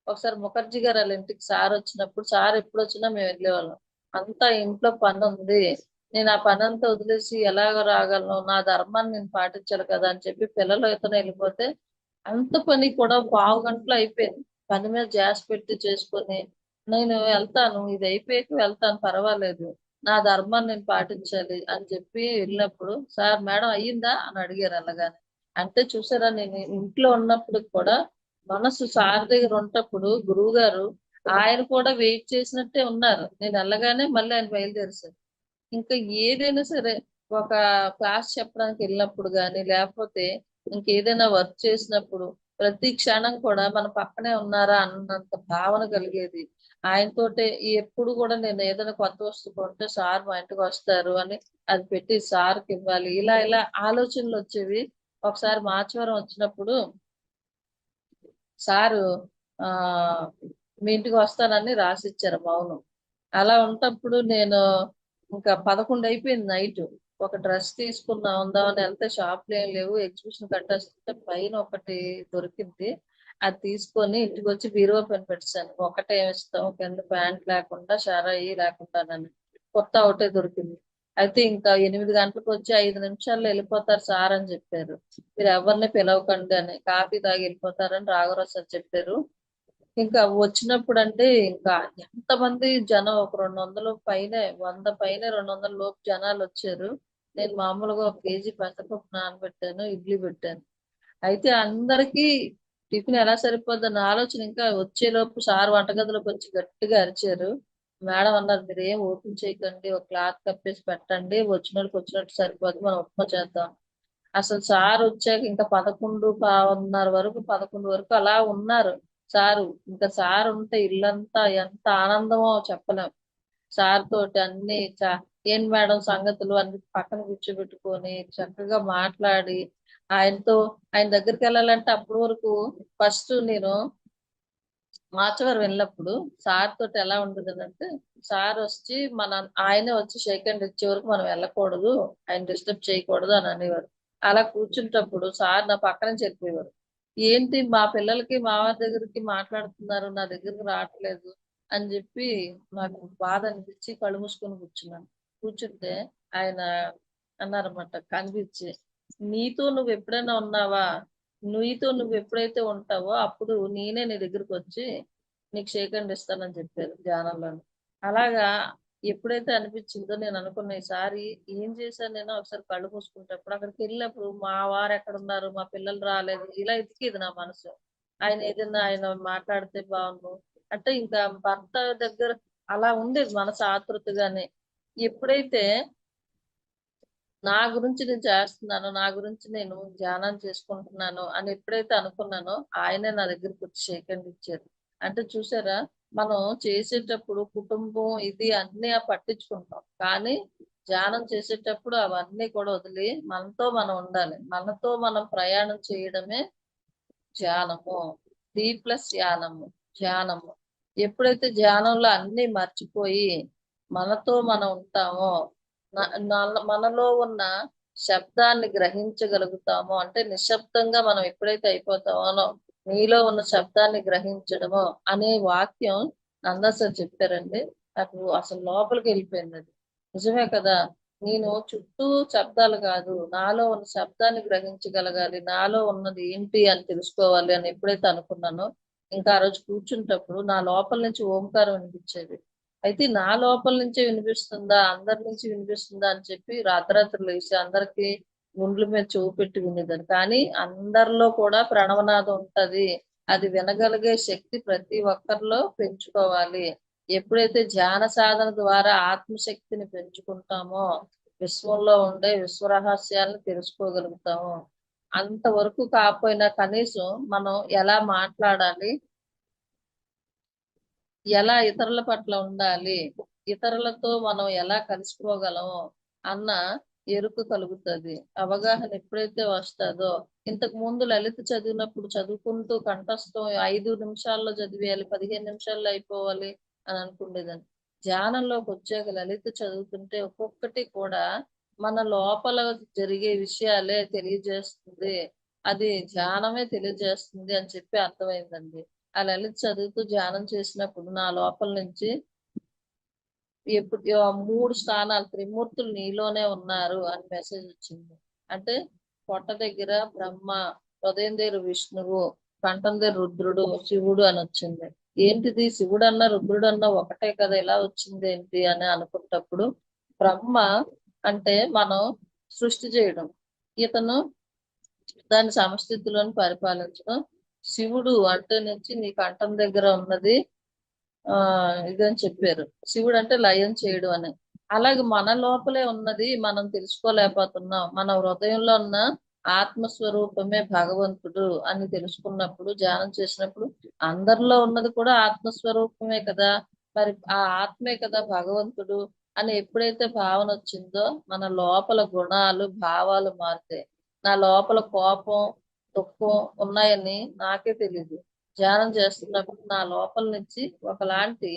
ఒకసారి ముఖర్జీ గారు వాళ్ళ ఇంటికి సార్ వచ్చినప్పుడు, సార్ ఎప్పుడు వచ్చినా మేము వెళ్ళేవాళ్ళం. అంతా ఇంట్లో పని ఉంది, నేను ఆ పని అంతా వదిలేసి ఎలాగ రాగలను, నా ధర్మాన్ని నేను పాటించాలి కదా అని చెప్పి పిల్లలు ఇతను వెళ్ళిపోతే అంత పని కూడా పావు గంటలో అయిపోయింది. పని మీద ధ్యాస పెట్టి చేసుకొని నేను వెళ్తాను, ఇది అయిపోయాక వెళ్తాను పర్వాలేదు, నా ధర్మాన్ని నేను పాటించాలి అని చెప్పి వెళ్ళినప్పుడు సార్ మేడం అయ్యిందా అని అడిగారు అలాగాని. అంటే చూసారా, నేను ఇంట్లో ఉన్నప్పుడు కూడా మనసు సార్ దగ్గర ఉన్నప్పుడు గురువు గారు ఆయన కూడా వెయిట్ చేసినట్టే ఉన్నారు. నేను వెళ్ళగానే మళ్ళీ ఆయన బయలుదేరారు. ఇంకా ఏదైనా సరే ఒక క్లాస్ చెప్పడానికి వెళ్ళినప్పుడు కానీ, లేకపోతే ఇంకేదైనా వర్క్ చేసినప్పుడు ప్రతి క్షణం కూడా మన పక్కనే ఉన్నారా అన్నంత భావన కలిగేది. ఆయనతోటే ఎప్పుడు కూడా నేను ఏదైనా కొత్త వస్తువు కొంటే సార్ మా ఇంటికి వస్తారు అని అది పెట్టి సార్కి ఇవ్వాలి, ఇలా ఇలా ఆలోచనలు వచ్చేవి. ఒకసారి మార్చవరం వచ్చినప్పుడు సారు ఆ మీ ఇంటికి వస్తానని రాసిచ్చారు మౌనం. అలా ఉంటప్పుడు నేను ఇంకా 11 అయిపోయింది నైట్. ఒక డ్రెస్ తీసుకుందాం ఉందామని వెళ్తే షాప్లు ఏం లేవు, ఎగ్జిబిషన్ కట్టేస్తుంటే పైన ఒకటి దొరికింది. అది తీసుకొని ఇంటికి వచ్చి బీరువా పైన పెట్టాను. ఒకటే ఇస్తాం కింద ప్యాంట్ లేకుండా షరాయి లేకుండానని, కొత్త ఒకటే దొరికింది. అయితే ఇంకా 8 గంటలకు వచ్చి 5 నిమిషాల్లో వెళ్ళిపోతారు సార్ అని చెప్పారు. మీరు ఎవరిని పిలవకండి అని, కాఫీ తాగి వెళ్ళిపోతారని రాఘవరావు సార్ చెప్పారు. ఇంకా వచ్చినప్పుడు అంటే ఇంకా ఎంతమంది జనం, ఒక 200 పైనే, 100 పైనే, 200 లోపు జనాలు వచ్చారు. నేను మామూలుగా ఒక కేజీ పెసరపప్పు నానబెట్టాను, ఇడ్లీ పెట్టాను. అయితే అందరికి టిఫిన్ ఎలా సరిపోద్దన్న ఆలోచన, ఇంకా వచ్చేలోపు సార్ వంటగదిలోకి వచ్చి గట్టిగా అరిచారు. మేడం అన్నారు, మీరు ఏం ఓపెన్ చేయకండి, ఒక క్లాత్ కప్పేసి పెట్టండి, వచ్చిన వాళ్ళకి వచ్చినట్టు సరిపోద్ది, మనం ఉప్మా చేద్దాం. అసలు సార్ వచ్చాక ఇంకా 11:30 వరకు, 11 వరకు అలా ఉన్నారు సారు. ఇంకా సార్ ఉంటే ఇల్లంతా ఎంత ఆనందమో చెప్పలేం. సార్ తోటి అన్ని ఏం మేడం సంగతులు అన్ని పక్కన కూర్చోబెట్టుకొని చక్కగా మాట్లాడి ఆయనతో, ఆయన దగ్గరికి వెళ్ళాలంటే అప్పటి వరకు ఫస్ట్ నేను మార్చవరం వెళ్ళినప్పుడు సార్ తోటి ఎలా ఉండదు అంటే, సార్ వచ్చి ఆయనే వచ్చి షేక్ హ్యాండ్ ఇచ్చే వరకు మనం వెళ్ళకూడదు, ఆయన డిస్టర్బ్ చేయకూడదు అని అనేవారు. అలా కూర్చుంటప్పుడు సార్ నా పక్కన చెప్పేవారు, ఏంటి మా పిల్లలకి మా వారి దగ్గరికి మాట్లాడుతున్నారు, నా దగ్గరికి రావట్లేదు అని చెప్పి నాకు బాధ అనిపించి కళ్ళు మూసుకొని కూర్చున్నాను. కూర్చుంటే ఆయన అన్నారన్నమాట కనిపించి, నీతో నువ్వు ఎప్పుడైనా ఉన్నావా, నీతో నువ్వు ఎప్పుడైతే ఉంటావో అప్పుడు నేనే నీ దగ్గరికి వచ్చి నీకు షేక్ హ్యాండ్ ఇస్తానని చెప్పారు ధ్యానంలో. అలాగా ఎప్పుడైతే అనిపించిందో నేను అనుకున్న ఈసారి ఏం చేశాను నేను ఒకసారి కళ్ళు మూసుకుంటప్పుడు అక్కడికి వెళ్ళినప్పుడు మా వారు ఎక్కడ ఉన్నారు, మా పిల్లలు రాలేదు, ఇలా ఎతికేది నా మనసు. ఆయన మాట్లాడితే బాగుండు అంటే ఇంకా భర్త దగ్గర అలా ఉండేది మనసు ఆతృతగానే. ఎప్పుడైతే నా గురించి నేను చేస్తున్నాను, నా గురించి నేను ధ్యానం చేసుకుంటున్నాను అని ఎప్పుడైతే అనుకున్నానో ఆయనే నా దగ్గరికి వచ్చి షేక్ హ్యాండ్ ఇచ్చారు. అంటే చూసారా, మనం చేసేటప్పుడు కుటుంబం ఇది అన్ని పట్టించుకుంటాం, కానీ ధ్యానం చేసేటప్పుడు అవన్నీ కూడా వదిలి మనతో మనం ఉండాలి. మనతో మనం ప్రయాణం చేయడమే ధ్యానము. +యానము ధ్యానము. ఎప్పుడైతే ధ్యానంలో అన్ని మర్చిపోయి మనతో మనం ఉంటామో, మనలో ఉన్న శబ్దాన్ని గ్రహించగలుగుతామో, అంటే నిశ్శబ్దంగా మనం ఎప్పుడైతే అయిపోతామో నీలో ఉన్న శబ్దాన్ని గ్రహించడమో అనే వాక్యం నందా సార్ చెప్పారండి. నాకు అసలు లోపలికి వెళ్ళిపోయింది అది. నిజమే కదా, నేను చుట్టూ శబ్దాలు కాదు, నాలో ఉన్న శబ్దాన్ని గ్రహించగలగాలి, నాలో ఉన్నది ఏంటి అని తెలుసుకోవాలి అని ఎప్పుడైతే అనుకున్నానో, ఇంకా ఆ రోజు కూర్చుంటప్పుడు నా లోపల నుంచి ఓంకారం వినిపించేది. అయితే నా లోపల నుంచే వినిపిస్తుందా, అందరి నుంచి వినిపిస్తుందా అని చెప్పి రాత్రాత్రులు లేచి అందరికి గుండ్ల మీద చెవు పెట్టి వినేదాన్ని. కానీ అందరిలో కూడా ప్రణవనాదం ఉంటది, అది వినగలిగే శక్తి ప్రతి ఒక్కరిలో పెంచుకోవాలి. ఎప్పుడైతే ధ్యాన సాధన ద్వారా ఆత్మశక్తిని పెంచుకుంటామో విశ్వంలో ఉండే విశ్వ రహస్యాలను తెలుసుకోగలుగుతాము. అంతవరకు కాకపోయినా కనీసం మనం ఎలా మాట్లాడాలి, ఎలా ఇతరుల పట్ల ఉండాలి, ఇతరులతో మనం ఎలా కలిసిపోగలము అన్న ఎరుక కలుగుతుంది. అవగాహన ఎప్పుడైతే వస్తుందో, ఇంతకు ముందు లలిత చదివినప్పుడు చదువుకుంటూ కంఠస్థం 5 నిమిషాల్లో చదివేయాలి, 15 నిమిషాల్లో అయిపోవాలి అని అనుకునేదాన్ని. ధ్యానంలోకి వచ్చాక లలిత చదువుతుంటే ఒక్కొక్కటి కూడా మన లోపల జరిగే విషయాలే తెలియజేస్తుంది, అది ధ్యానమే తెలియజేస్తుంది అని చెప్పి అర్థమైందండి. ఆ లలిత చదువుతూ ధ్యానం చేసినప్పుడు నా లోపల నుంచి ఎప్పుడు 3 స్థానాలు త్రిమూర్తులు నీలోనే ఉన్నారు అని మెసేజ్ వచ్చింది. అంటే పొట్ట దగ్గర బ్రహ్మ, హృదయం దగ్గర విష్ణువు, కంఠం దగ్గర రుద్రుడు, శివుడు అని వచ్చింది. ఏంటిది, శివుడు అన్న రుద్రుడు అన్న ఒకటే కదా, ఇలా వచ్చింది ఏంటి అని అనుకున్నప్పుడు, బ్రహ్మ అంటే మనం సృష్టి చేయడం, ఇతను దాని సమస్థితిలోని పరిపాలించడం. శివుడు అంటే నుంచి నీ కంఠం దగ్గర ఉన్నది ఇదని చెప్పారు. శివుడు అంటే లయం చేయడం అని. అలాగే మన లోపలే ఉన్నది మనం తెలుసుకోలేకపోతున్నాం. మన హృదయంలో ఉన్న ఆత్మస్వరూపమే భగవంతుడు అని తెలుసుకున్నప్పుడు, ధ్యానం చేసినప్పుడు అందరిలో ఉన్నది కూడా ఆత్మస్వరూపమే కదా, మరి ఆ ఆత్మే కదా భగవంతుడు అని ఎప్పుడైతే భావన వచ్చిందో మన లోపల గుణాలు భావాలు మారుతాయి. నా లోపల కోపం దుఃఖం ఉన్నాయని నాకే తెలీదు. ధ్యానం చేస్తున్నప్పుడు నా లోపల నుంచి ఒకలాంటి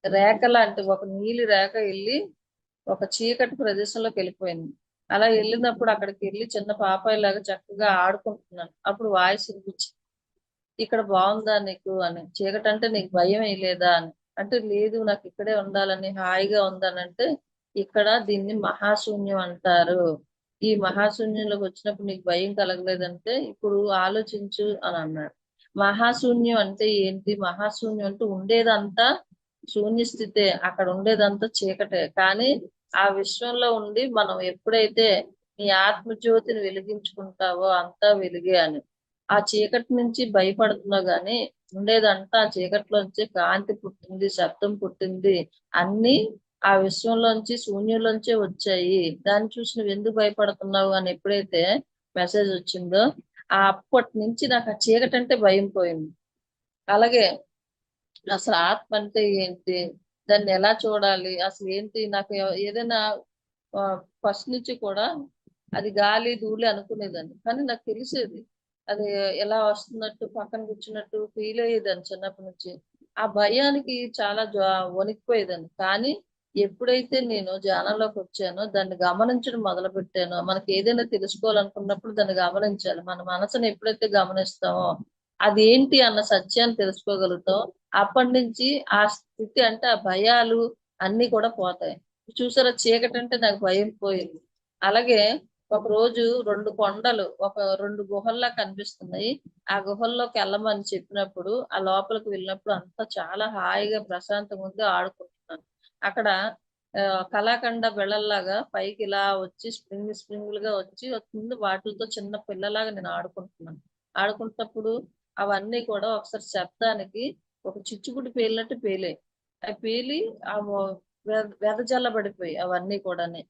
రేఖ లాంటి ఒక నీలి రేఖ వెళ్ళి ఒక చీకటి ప్రదేశంలోకి వెళ్ళిపోయింది. అలా వెళ్ళినప్పుడు అక్కడికి వెళ్ళి చిన్న పాపాయి లాగా చక్కగా ఆడుకుంటున్నాను. అప్పుడు వాయిస్ వినిపించింది, ఇక్కడ బాగుందా నీకు అని. చీకటి అంటే నీకు భయం వేయలేదా అని. అంటే లేదు, నాకు ఇక్కడే ఉండాలని హాయిగా ఉందనంటే, ఇక్కడ దీన్ని మహాశూన్యం అంటారు. ఈ మహాశూన్యంలోకి వచ్చినప్పుడు నీకు భయం కలగలేదంటే ఇప్పుడు ఆలోచించు అని అన్నాడు. మహాశూన్యం అంటే ఏంటి, మహాశూన్యం అంటే ఉండేదంతా శూన్య స్థితే, అక్కడ ఉండేదంతా చీకటే. కానీ ఆ విశ్వంలో ఉండి మనం ఎప్పుడైతే నీ ఆత్మజ్యోతిని వెలిగించుకుంటావో అంతా వెలిగే అని. ఆ చీకటి నుంచి భయపడుతున్నావు గాని ఉండేదంతా ఆ చీకటిలోంచి కాంతి పుట్టింది, శబ్దం పుట్టింది, అన్ని ఆ విశ్వంలోంచి శూన్యంలోంచే వచ్చాయి. దాన్ని చూసి నువ్వు ఎందుకు భయపడుతున్నావు అని ఎప్పుడైతే మెసేజ్ వచ్చిందో అప్పటి నుంచి నాకు ఆ చీకటి అంటే భయం పోయింది. అలాగే అసలు ఆత్మ అంటే ఏంటి, దాన్ని ఎలా చూడాలి, అసలు ఏంటి, నాకు ఏదైనా ఫస్ట్ నుంచి కూడా అది గాలి ధూళి అనుకునేదాన్ని. కానీ నాకు తెలిసేది అది ఎలా వస్తున్నట్టు, పక్కన కూర్చున్నట్టు ఫీల్ అయ్యేదాన్ని చిన్నప్పటి నుంచి. ఆ భయానికి చాలా వణికిపోయేదాన్ని. కానీ ఎప్పుడైతే నేను ధ్యానంలోకి వచ్చానో, దాన్ని గమనించడం మొదలు పెట్టానో, మనకి ఏదైనా తెలుసుకోవాలనుకున్నప్పుడు దాన్ని గమనించాలి. మన మనసుని ఎప్పుడైతే గమనిస్తామో అదేంటి అన్న సత్యాన్ని తెలుసుకోగలుగుతాం. అప్పటి నుంచి ఆ స్థితి అంటే ఆ భయాలు అన్ని కూడా పోతాయి. చూసారా, చీకటి అంటే నాకు భయం పోయింది. అలాగే ఒక రోజు 2 కొండలు ఒక 2 గుహల్లా కనిపిస్తున్నాయి. ఆ గుహల్లోకి వెళ్ళమని చెప్పినప్పుడు ఆ లోపలికి వెళ్ళినప్పుడు అంతా చాలా హాయిగా ప్రశాంతంగా ఉంది. ఆడుకుంటున్నాను. అక్కడ కలాకండ బిళ్ళల్లాగా పైకి ఇలా వచ్చి స్ప్రింగులుగా వచ్చి ముందు వాటిలతో చిన్న పిల్లలాగా నేను ఆడుకుంటున్నాను. ఆడుకుంటున్నప్పుడు అవన్నీ కూడా ఒకసారి శబ్దానికి ఒక చిచ్చుబుడ్డి పేలినట్టు పేలాయి. అవి పేలి ఆ వెదజల్లబడిపోయాయి అవన్నీ కూడాని.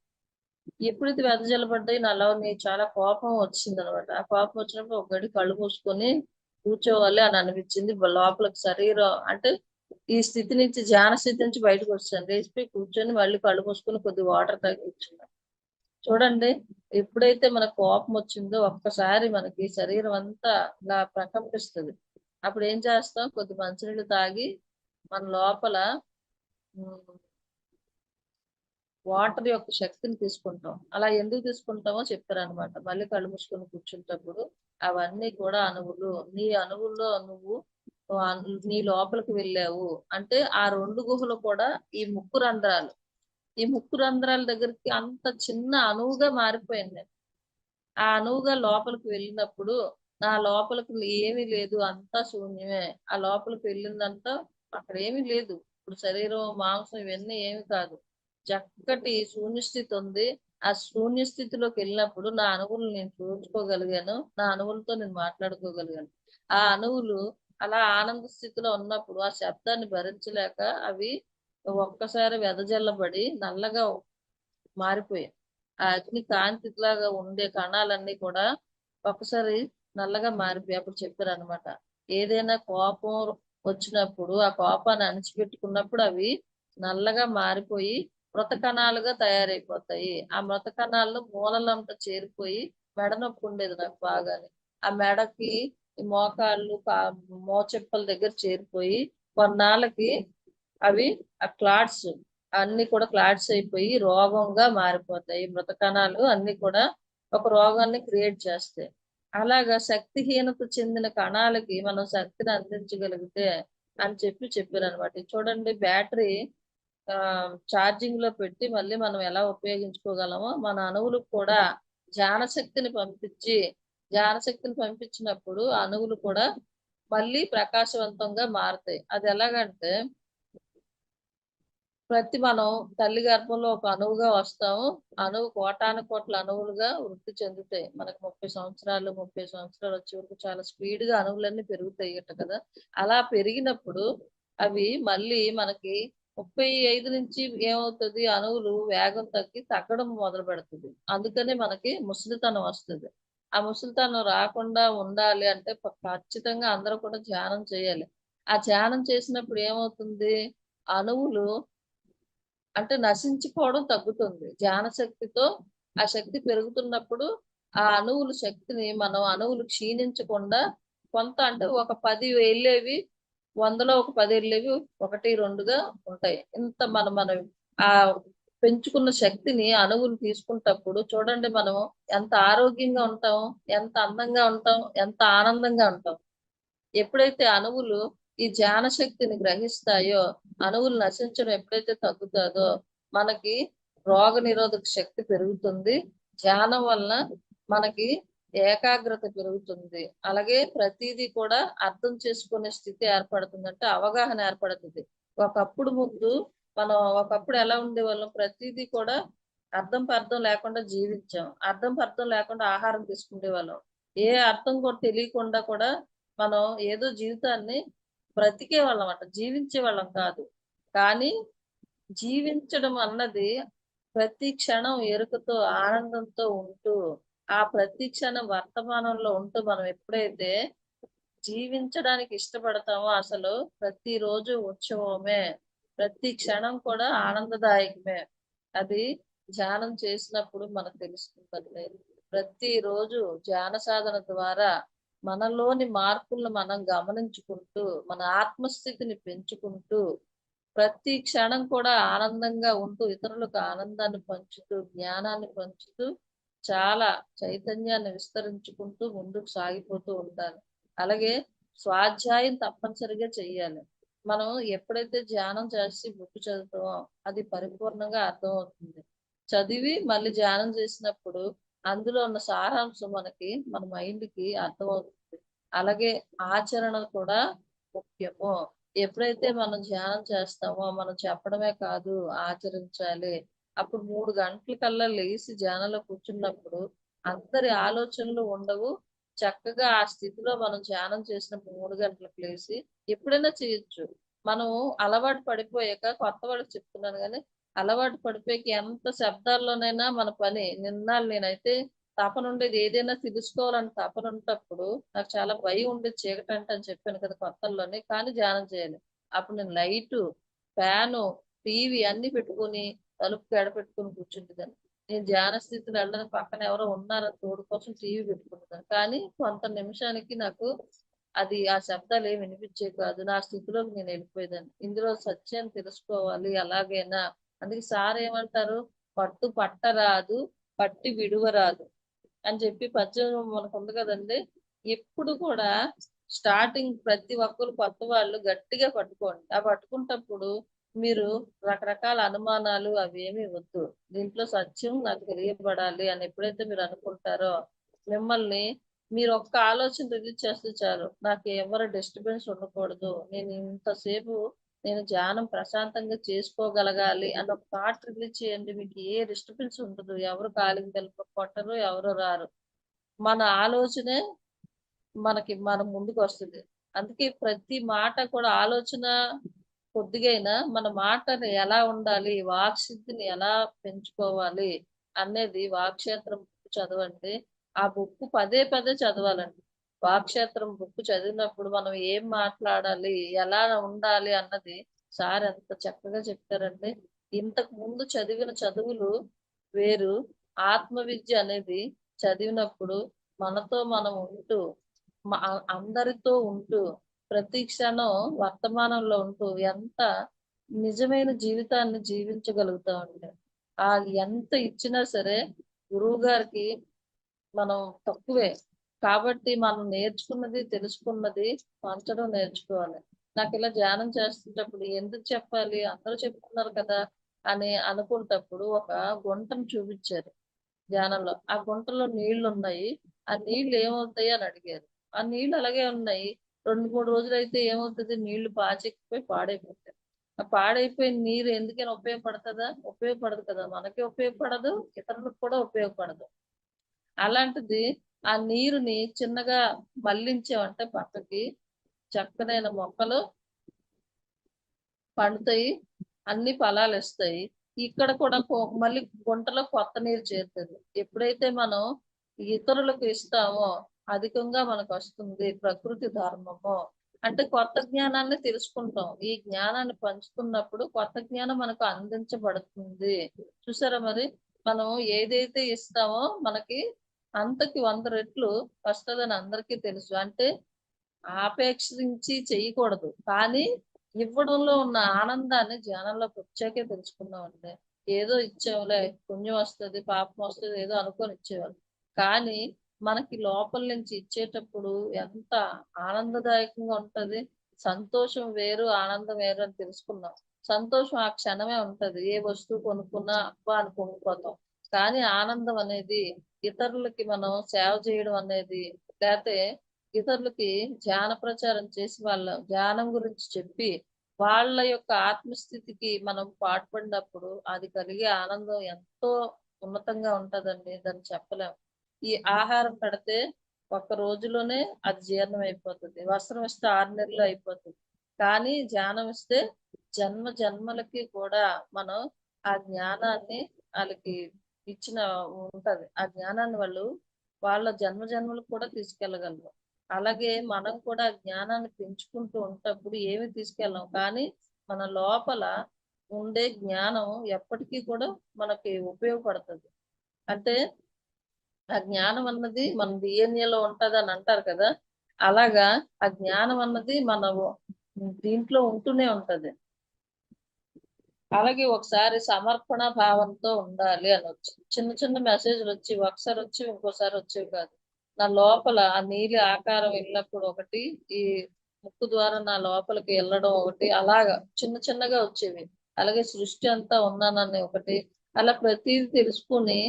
ఎప్పుడైతే వెదజల్లబడ్డాయి నాలోని చాలా కోపం వచ్చిందనమాట. ఆ కోపం వచ్చినప్పుడు ఒక గడి కళ్ళు మూసుకొని కూర్చోవాలి అని అనిపించింది. లోపలికి శరీరం అంటే ఈ స్థితి నుంచి ధ్యాన స్థితి నుంచి బయటకొచ్చాను. లేచిపోయి కూర్చొని మళ్ళీ కళ్ళు మూసుకొని కొద్దిగా వాటర్ తాగి కూర్చున్నాను. చూడండి, ఎప్పుడైతే మనకు కోపం వచ్చిందో ఒక్కసారి మనకి శరీరం అంతా ఇలా ప్రకంపిస్తది. అప్పుడు ఏం చేస్తాం? కొద్ది మంచినీళ్ళు తాగి మన లోపల హ్మ్. వాటర్ యొక్క శక్తిని తీసుకుంటాం. అలా ఎందుకు తీసుకుంటామో చెప్పారనమాట. మళ్ళీ కళ్ళు మూసుకొని కూర్చుంటప్పుడు అవన్నీ కూడా అణువులు. నీ అణువుల్లో నువ్వు నీ లోపలికి వెళ్ళావు. అంటే ఆ 2 గుహలు కూడా ఈ ముక్కు రంధ్రాలు. ఈ ముక్కు రంధ్రాల దగ్గరికి అంత చిన్న అణువుగా మారిపోయాను నేను. ఆ అణువుగా లోపలికి వెళ్ళినప్పుడు నా లోపలికి ఏమీ లేదు. అంతా శూన్యమే. ఆ లోపలికి వెళ్ళిందంతా అక్కడ ఏమీ లేదు. ఇప్పుడు శరీరం, మాంసం ఇవన్నీ ఏమి కాదు. చక్కటి శూన్య స్థితి ఉంది. ఆ శూన్య స్థితిలోకి వెళ్ళినప్పుడు నా అణువులు నేను చూసుకోగలిగాను. నా అణువులతో నేను మాట్లాడుకోగలిగాను. ఆ అణువులు అలా ఆనంద స్థితిలో ఉన్నప్పుడు ఆ శబ్దాన్ని భరించలేక అవి ఒక్కసారి వెదజల్లబడి నల్లగా మారిపోయాయి. ఆ అగ్ని కాంతిలాగా ఉండే కణాలన్నీ కూడా ఒక్కసారి నల్లగా మారిపోయాయి. అప్పుడు చెప్పారనమాట. ఏదైనా కోపం వచ్చినప్పుడు ఆ కోపాన్ని అణిచిపెట్టుకున్నప్పుడు అవి నల్లగా మారిపోయి మృత కణాలుగా తయారైపోతాయి. ఆ మృత కణాల్లో మూలలంతా చేరిపోయి మెడ నొప్పి ఉండేది నాకు బాగాని. ఆ మెడకి ఈ మోకాళ్ళు మోచెప్పల దగ్గర చేరిపోయి కొన్నాళ్ళకి అవి ఆ క్లాట్స్ అన్ని కూడా క్లాట్స్ అయిపోయి రోగంగా మారిపోతాయి. మృత కణాలు అన్ని కూడా ఒక రోగాన్ని క్రియేట్ చేస్తాయి. అలాగా శక్తిహీనత చెందిన కణాలకి మనం శక్తిని అందించగలిగితే అని చెప్పారనమాట. చూడండి, బ్యాటరీ ఛార్జింగ్ లో పెట్టి మళ్ళీ మనం ఎలా ఉపయోగించుకోగలమో మన అణువులకు కూడా ధ్యాన శక్తిని పంపించినప్పుడు ఆ అణువులు కూడా మళ్ళీ ప్రకాశవంతంగా మారుతాయి. అది ఎలాగంటే మనం తల్లి గర్భంలో ఒక అణువుగా వస్తాము. అణువు కోటాను కోట్ల అణువులుగా వృద్ధి చెందుతాయి. మనకు 30 సంవత్సరాలు వచ్చే వరకు చాలా స్పీడ్ గా అణువులన్నీ పెరుగుతాయట కదా! అలా పెరిగినప్పుడు అవి మళ్ళీ మనకి 35 నుంచి ఏమవుతది? అణువులు వేగం తగ్గడం మొదలు పెడుతది. అందుకనే మనకి ముసలితనం వస్తది. ఆ ముసలితనం రాకుండా ఉండాలి అంటే ఖచ్చితంగా అందరూ కూడా ధ్యానం చేయాలి. ఆ ధ్యానం చేసినప్పుడు ఏమవుతుంది? అణువులు అంటే నశించిపోవడం తగ్గుతుంది. ధ్యాన శక్తితో ఆ శక్తి పెరుగుతున్నప్పుడు ఆ అణువులు క్షీణించకుండా కొంత అంటే ఒక 10 వెళ్ళేవి 100లో ఒక 10 వెళ్ళేవి 1, 2గా ఉంటాయి. ఇంత మనం ఆ పెంచుకున్న శక్తిని అణువులు తీసుకుంటప్పుడు చూడండి, మనం ఎంత ఆరోగ్యంగా ఉంటాం, ఎంత అందంగా ఉంటాం, ఎంత ఆనందంగా ఉంటాం. ఎప్పుడైతే అణువులు ఈ ధ్యాన శక్తిని గ్రహిస్తాయో, అణువులు నశించడం ఎప్పుడైతే తగ్గుతాదో మనకి రోగ నిరోధక శక్తి పెరుగుతుంది. ధ్యానం వలన మనకి ఏకాగ్రత పెరుగుతుంది. అలాగే ప్రతిదీ కూడా అర్థం చేసుకునే స్థితి ఏర్పడుతుంది. అంటే అవగాహన ఏర్పడుతుంది. ఒకప్పుడు ఎలా ఉండేవాళ్ళం? ప్రతిదీ కూడా అర్థం పర్థం లేకుండా జీవించాం. అర్థం పర్థం లేకుండా ఆహారం తీసుకునేవాళ్ళం. ఏ అర్థం కూడా తెలియకుండా కూడా మనం ఏదో జీవితాన్ని బ్రతికేవాళ్ళం అంట, జీవించేవాళ్ళం కాదు. కానీ జీవించడం అన్నది ప్రతి క్షణం ఎరుకతో, ఆనందంతో ఉంటూ, ఆ ప్రతి క్షణం వర్తమానంలో ఉంటూ మనం ఎప్పుడైతే జీవించడానికి ఇష్టపడతామో అసలు ప్రతిరోజు ఉత్సవమే. ప్రతి క్షణం కూడా ఆనందదాయకమే. అది ధ్యానం చేసినప్పుడు మనకు తెలుస్తుందండి. ప్రతిరోజు ధ్యాన సాధన ద్వారా మనలోని మార్పులను మనం గమనించుకుంటూ, మన ఆత్మస్థితిని పెంచుకుంటూ, ప్రతి క్షణం కూడా ఆనందంగా ఉంటూ, ఇతరులకు ఆనందాన్ని పంచుతూ, జ్ఞానాన్ని పంచుతూ, చాలా చైతన్యాన్ని విస్తరించుకుంటూ ముందుకు సాగిపోతూ ఉండాలి. అలాగే స్వాధ్యాయం తప్పనిసరిగా చెయ్యాలి. మనం ఎప్పుడైతే ధ్యానం చేసి బుక్ చదువుతామో అది పరిపూర్ణంగా అర్థమవుతుంది. చదివి మళ్ళీ ధ్యానం చేసినప్పుడు అందులో ఉన్న సారాంశం మనకి మన మైండ్ కి అర్థమవుతుంది. అలాగే ఆచరణ కూడా ముఖ్యము. ఎప్పుడైతే మనం ధ్యానం చేస్తామో మనం చెప్పడమే కాదు ఆచరించాలి. అప్పుడు 3 గంటల కల్లా లేసి ధ్యానంలో కూర్చున్నప్పుడు అందరి ఆలోచనలు ఉండవు. చక్కగా ఆ స్థితిలో మనం ధ్యానం చేసినప్పుడు 3 గంటలకు లేసి ఎప్పుడైనా చేయొచ్చు. మనం అలవాటు పడిపోయాక కొత్త వాళ్ళకి చెప్తున్నాను గానీ, అలవాటు పడిపోయాక ఎంత శబ్దాల్లోనైనా మన పని. నేనైతే తపన ఉండేది ఏదైనా తెలుసుకోవాలని తపన ఉన్నప్పుడు నాకు చాలా భయం ఉండేది చీకటంటే అని చెప్పాను కదా కొత్తల్లోనే. కానీ ధ్యానం చేయాలి. అప్పుడు నేను లైటు, ఫ్యాను, టీవీ అన్నీ పెట్టుకొని తలుపు గడ పెట్టుకొని కూర్చుంటేదాన్ని. నేను ధ్యాన స్థితిలో వెళ్ళడానికి పక్కన ఎవరో ఉన్నారని తోడు కోసం టీవీ పెట్టుకునేదాన్ని. కానీ కొంత నిమిషానికి నాకు అది ఆ శబ్దాలు ఏమి వినిపించేవి కాదు. నా స్థితిలోకి నేను వెళ్ళిపోయేదాన్ని. ఇందులో సత్యాన్ని తెలుసుకోవాలి ఎలాగైనా. అందుకే సార్ ఏమంటారు, "పట్టు పట్టరాదు, పట్టి విడువరాదు" అని చెప్పి పద్యం మనకుంది కదండీ! ఎప్పుడు కూడా స్టార్టింగ్ ప్రతి ఒక్కరు కొత్త వాళ్ళు గట్టిగా పట్టుకోండి. ఆ పట్టుకున్నప్పుడు మీరు రకరకాల అనుమానాలు అవేమీ వద్దు. దీంట్లో సత్యం నాకు తెలియబడాలి అని ఎప్పుడైతే మీరు అనుకుంటారో, మిమ్మల్ని మీరు ఒక్క ఆలోచన రిలీజ్ చేస్తే చాలు. నాకు ఎవరి డిస్టర్బెన్స్ ఉండకూడదు. నేను ధ్యానం ప్రశాంతంగా చేసుకోగలగాలి అన్న ఒక థాట్ రిలీజ్ చేయండి. మీకు ఏ డిస్టర్బెన్స్ ఉండదు. ఎవరు కాలింగ్ బెల్ కొట్టరు, ఎవరు రారు. మన ఆలోచనే మన ముందుకొస్తది. అందుకే ప్రతి మాట కూడా ఆలోచన కొద్దిగైనా మన మాటని ఎలా ఉండాలి, వాక్‌శుద్ధిని ఎలా పెంచుకోవాలి అనేది వాక్‌క్షేత్రం బుక్ చదవండి. ఆ బుక్ పదే పదే చదవాలండి. వాక్‌క్షేత్రం బుక్ చదివినప్పుడు మనం ఏం మాట్లాడాలి, ఎలా ఉండాలి అన్నది సార్ ఎంత చక్కగా చెప్తారండి. ఇంతకు ముందు చదివిన చదువులు వేరు. ఆత్మవిద్య అనేది చదివినప్పుడు మనతో మనం ఉంటూ, అందరితో ఉంటూ, ప్రతి క్షణం వర్తమానంలో ఉంటూ ఎంత నిజమైన జీవితాన్ని జీవించగలుగుతామండి. ఎంత ఇచ్చినా సరే గురువుగారికి మనం తక్కువే. కాబట్టి మనం నేర్చుకున్నది, తెలుసుకున్నది పంచడం నేర్చుకోవాలి. నాకిలా ధ్యానం చేస్తున్నప్పుడు ఎందుకు చెప్పాలి? అందరూ చెప్తున్నారు కదా! అని అనుకుంటప్పుడు ఒక గుంటను చూపిచ్చారు ధ్యానంలో. ఆ గుంటలో నీళ్లున్నాయి. ఆ నీళ్లు ఏమవుతాయి అని అడిగారు. ఆ నీళ్లు అలాగే ఉన్నాయి. 2, 3 రోజులైతే ఏమవుతది? నీళ్లు పాచికిపోయి పాడైపోతాయి. ఆ పాడైపోయిన నీరు ఎందుకైనా ఉపయోగపడతదా? ఉపయోగపడదు కదా! మనకి ఉపయోగపడదు. ఇతరులకు కూడా ఉపయోగపడదు. అలాంటిది ఆ నీరుని చిన్నగా మళ్లించామంటే పక్కకి చక్కనైన మొక్కలు పండుతాయి. అన్ని ఫలాలిస్తాయి. ఇక్కడ కూడా మళ్ళీ గుంటలో కొత్త నీరు చేరుతది. ఎప్పుడైతే మనం ఇతరులకు ఇస్తామో అధికంగా మనకొస్తుంది. ప్రకృతి ధర్మము. అంటే కొత్త జ్ఞానాన్ని తెలుసుకుంటాం. ఈ జ్ఞానాన్ని పంచుతున్నప్పుడు కొత్త జ్ఞానం మనకు అందించబడుతుంది. చూసారా మరి? మనం ఏదైతే ఇస్తామో మనకి అంతకి 100 రెట్లు వస్తదని అందరికీ తెలుసు. అంటే ఆపేక్షించి చెయ్యకూడదు. కానీ ఇవ్వడంలో ఉన్న ఆనందాన్ని ధ్యానంలోకొచ్చాకే తెలుసుకున్నామండి. ఏదో ఇచ్చాంలే పుణ్యం వస్తది, పాపం వస్తది ఏదో అనుకోని ఇచ్చేవాళ్ళం. కానీ మనకి లోపల నుంచి ఇచ్చేటప్పుడు ఎంత ఆనందదాయకంగా ఉంటది. సంతోషం వేరు, ఆనందం వేరు అని తెలుసుకున్నాం. సంతోషం ఆ క్షణమే ఉంటది. ఏ వస్తువు కొనుక్కున్నా అబ్బా! అని పొంగిపోతాం. కానీ ఆనందం అనేది ఇతరులకి మనం సేవ చేయడం అనేది లేతే ఇతరులకి ధ్యాన ప్రచారం చేసి వాళ్ళ ధ్యానం గురించి చెప్పి, వాళ్ళ యొక్క ఆత్మస్థితికి మనం పాటుపడినప్పుడు అది కలిగే ఆనందం ఎంతో ఉన్నతంగా ఉంటదండి. దాన్ని చెప్పలేం. ఈ ఆహారం పెడితే ఒక్క రోజులోనే అది జీర్ణం అయిపోతది. వస్త్రం ఇస్తే 6 నెలల్లో అయిపోతది. కానీ ధ్యానం ఇస్తే జన్మ జన్మలకి కూడా మనం ఆ జ్ఞానాన్ని ఆళ్ళకి ఇచ్చిన ఉంటది. ఆ జ్ఞానాన్ని వాళ్ళ జన్మ జన్మలకు కూడా తీసుకెళ్ళగలరు. అలాగే మనం కూడా జ్ఞానాన్ని పెంచుకుంటూ ఉంటప్పుడు ఏమి తీసుకెళ్ళం. కానీ మన లోపల ఉండే జ్ఞానం ఎప్పటికీ కూడా మనకి ఉపయోగపడతది. అంటే ఆ జ్ఞానం అన్నది మన డీఎన్ఏలో ఉంటదని అంటారు కదా! అలాగా ఆ జ్ఞానం అన్నది దీంట్లో ఉంటూనే ఉంటది. అలాగే ఒకసారి సమర్పణ భావంతో ఉండాలి అనొచ్చు. చిన్న చిన్న మెసేజ్‌లొచ్చి ఒకసారొచ్చి ఇంకోసారి వచ్చేవి కాదు. నా లోపల ఆ నీలి ఆకారం వెళ్ళినప్పుడు ఒకటి, ఈ ముక్కు ద్వారా నా లోపలికి ఎళ్ళడం ఒకటి అలాగా చిన్న చిన్నగా వచ్చేవి. అలాగే సృష్టి అంతా ఉన్నానని ఒకటి. అలా ప్రతీది తెలుసుకొని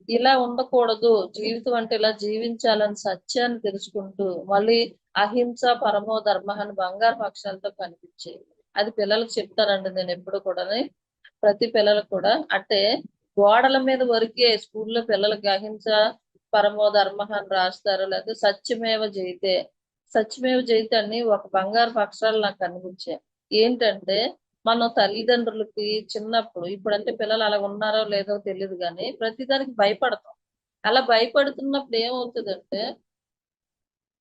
ఇలా ఉండకూడదు, జీవితం అంటే ఇలా జీవించాలని సత్యాన్ని తెలుసుకుంటూ మళ్ళీ అహింస పరమో ధర్మ అని బంగారు అక్షరాలతో కనిపించేది. అది పిల్లలకు చెప్తానండి నేను ఎప్పుడు కూడా. ప్రతి పిల్లలకు కూడా అంటే గోడల మీద వరకే స్కూల్లో పిల్లలకి అహింస పరమో ధర్మ అని రాస్తారు, లేకపోతే సత్యమేవ జయతే అని ఒక బంగారు అక్షరాలు నాకు కనిపించాయి. ఏంటంటే మనం తల్లిదండ్రులకి చిన్నప్పుడు, ఇప్పుడంటే పిల్లలు అలా ఉన్నారో లేదో తెలియదు కానీ ప్రతిదానికి భయపడతాం. అలా భయపడుతున్నప్పుడు ఏమవుతుందంటే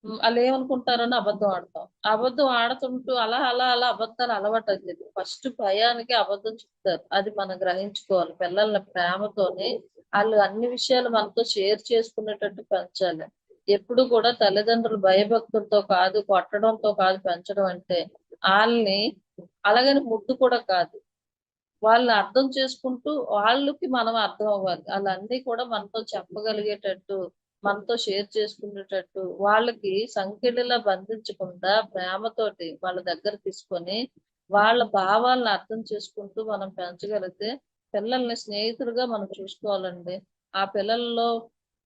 వాళ్ళు ఏమనుకుంటారని అబద్ధం ఆడతాం. అబద్ధం ఆడుతుంటూ అలా అలా అలా అబద్ధాలు అలవాటు అవుతుంది. ఫస్ట్ భయానికి అబద్ధం చెప్తారు. అది మనం గ్రహించుకోవాలి. పిల్లల్ని ప్రేమతోని వాళ్ళు అన్ని విషయాలు మనతో షేర్ చేసుకునేటట్టు పెంచాలి. ఎప్పుడు కూడా తల్లిదండ్రులు భయభక్తులతో కాదు, కొట్టడంతో కాదు పెంచడం అంటే. వాళ్ళని అలాగని ముద్దు కూడా కాదు. వాళ్ళని అర్థం చేసుకుంటూ వాళ్ళకి మనం అర్థం అవ్వాలి. వాళ్ళన్నీ కూడా మనతో చెప్పగలిగేటట్టు, మనతో షేర్ చేసుకునేటట్టు, వాళ్ళకి సంకెళ్ళలా బంధించకుండా ప్రేమతోటి వాళ్ళ దగ్గర తీసుకొని వాళ్ళ భావాలను అర్థం చేసుకుంటూ మనం పెంచగలిగితే పిల్లల్ని స్నేహితులుగా మనం చూసుకోవాలండి. ఆ పిల్లల్లో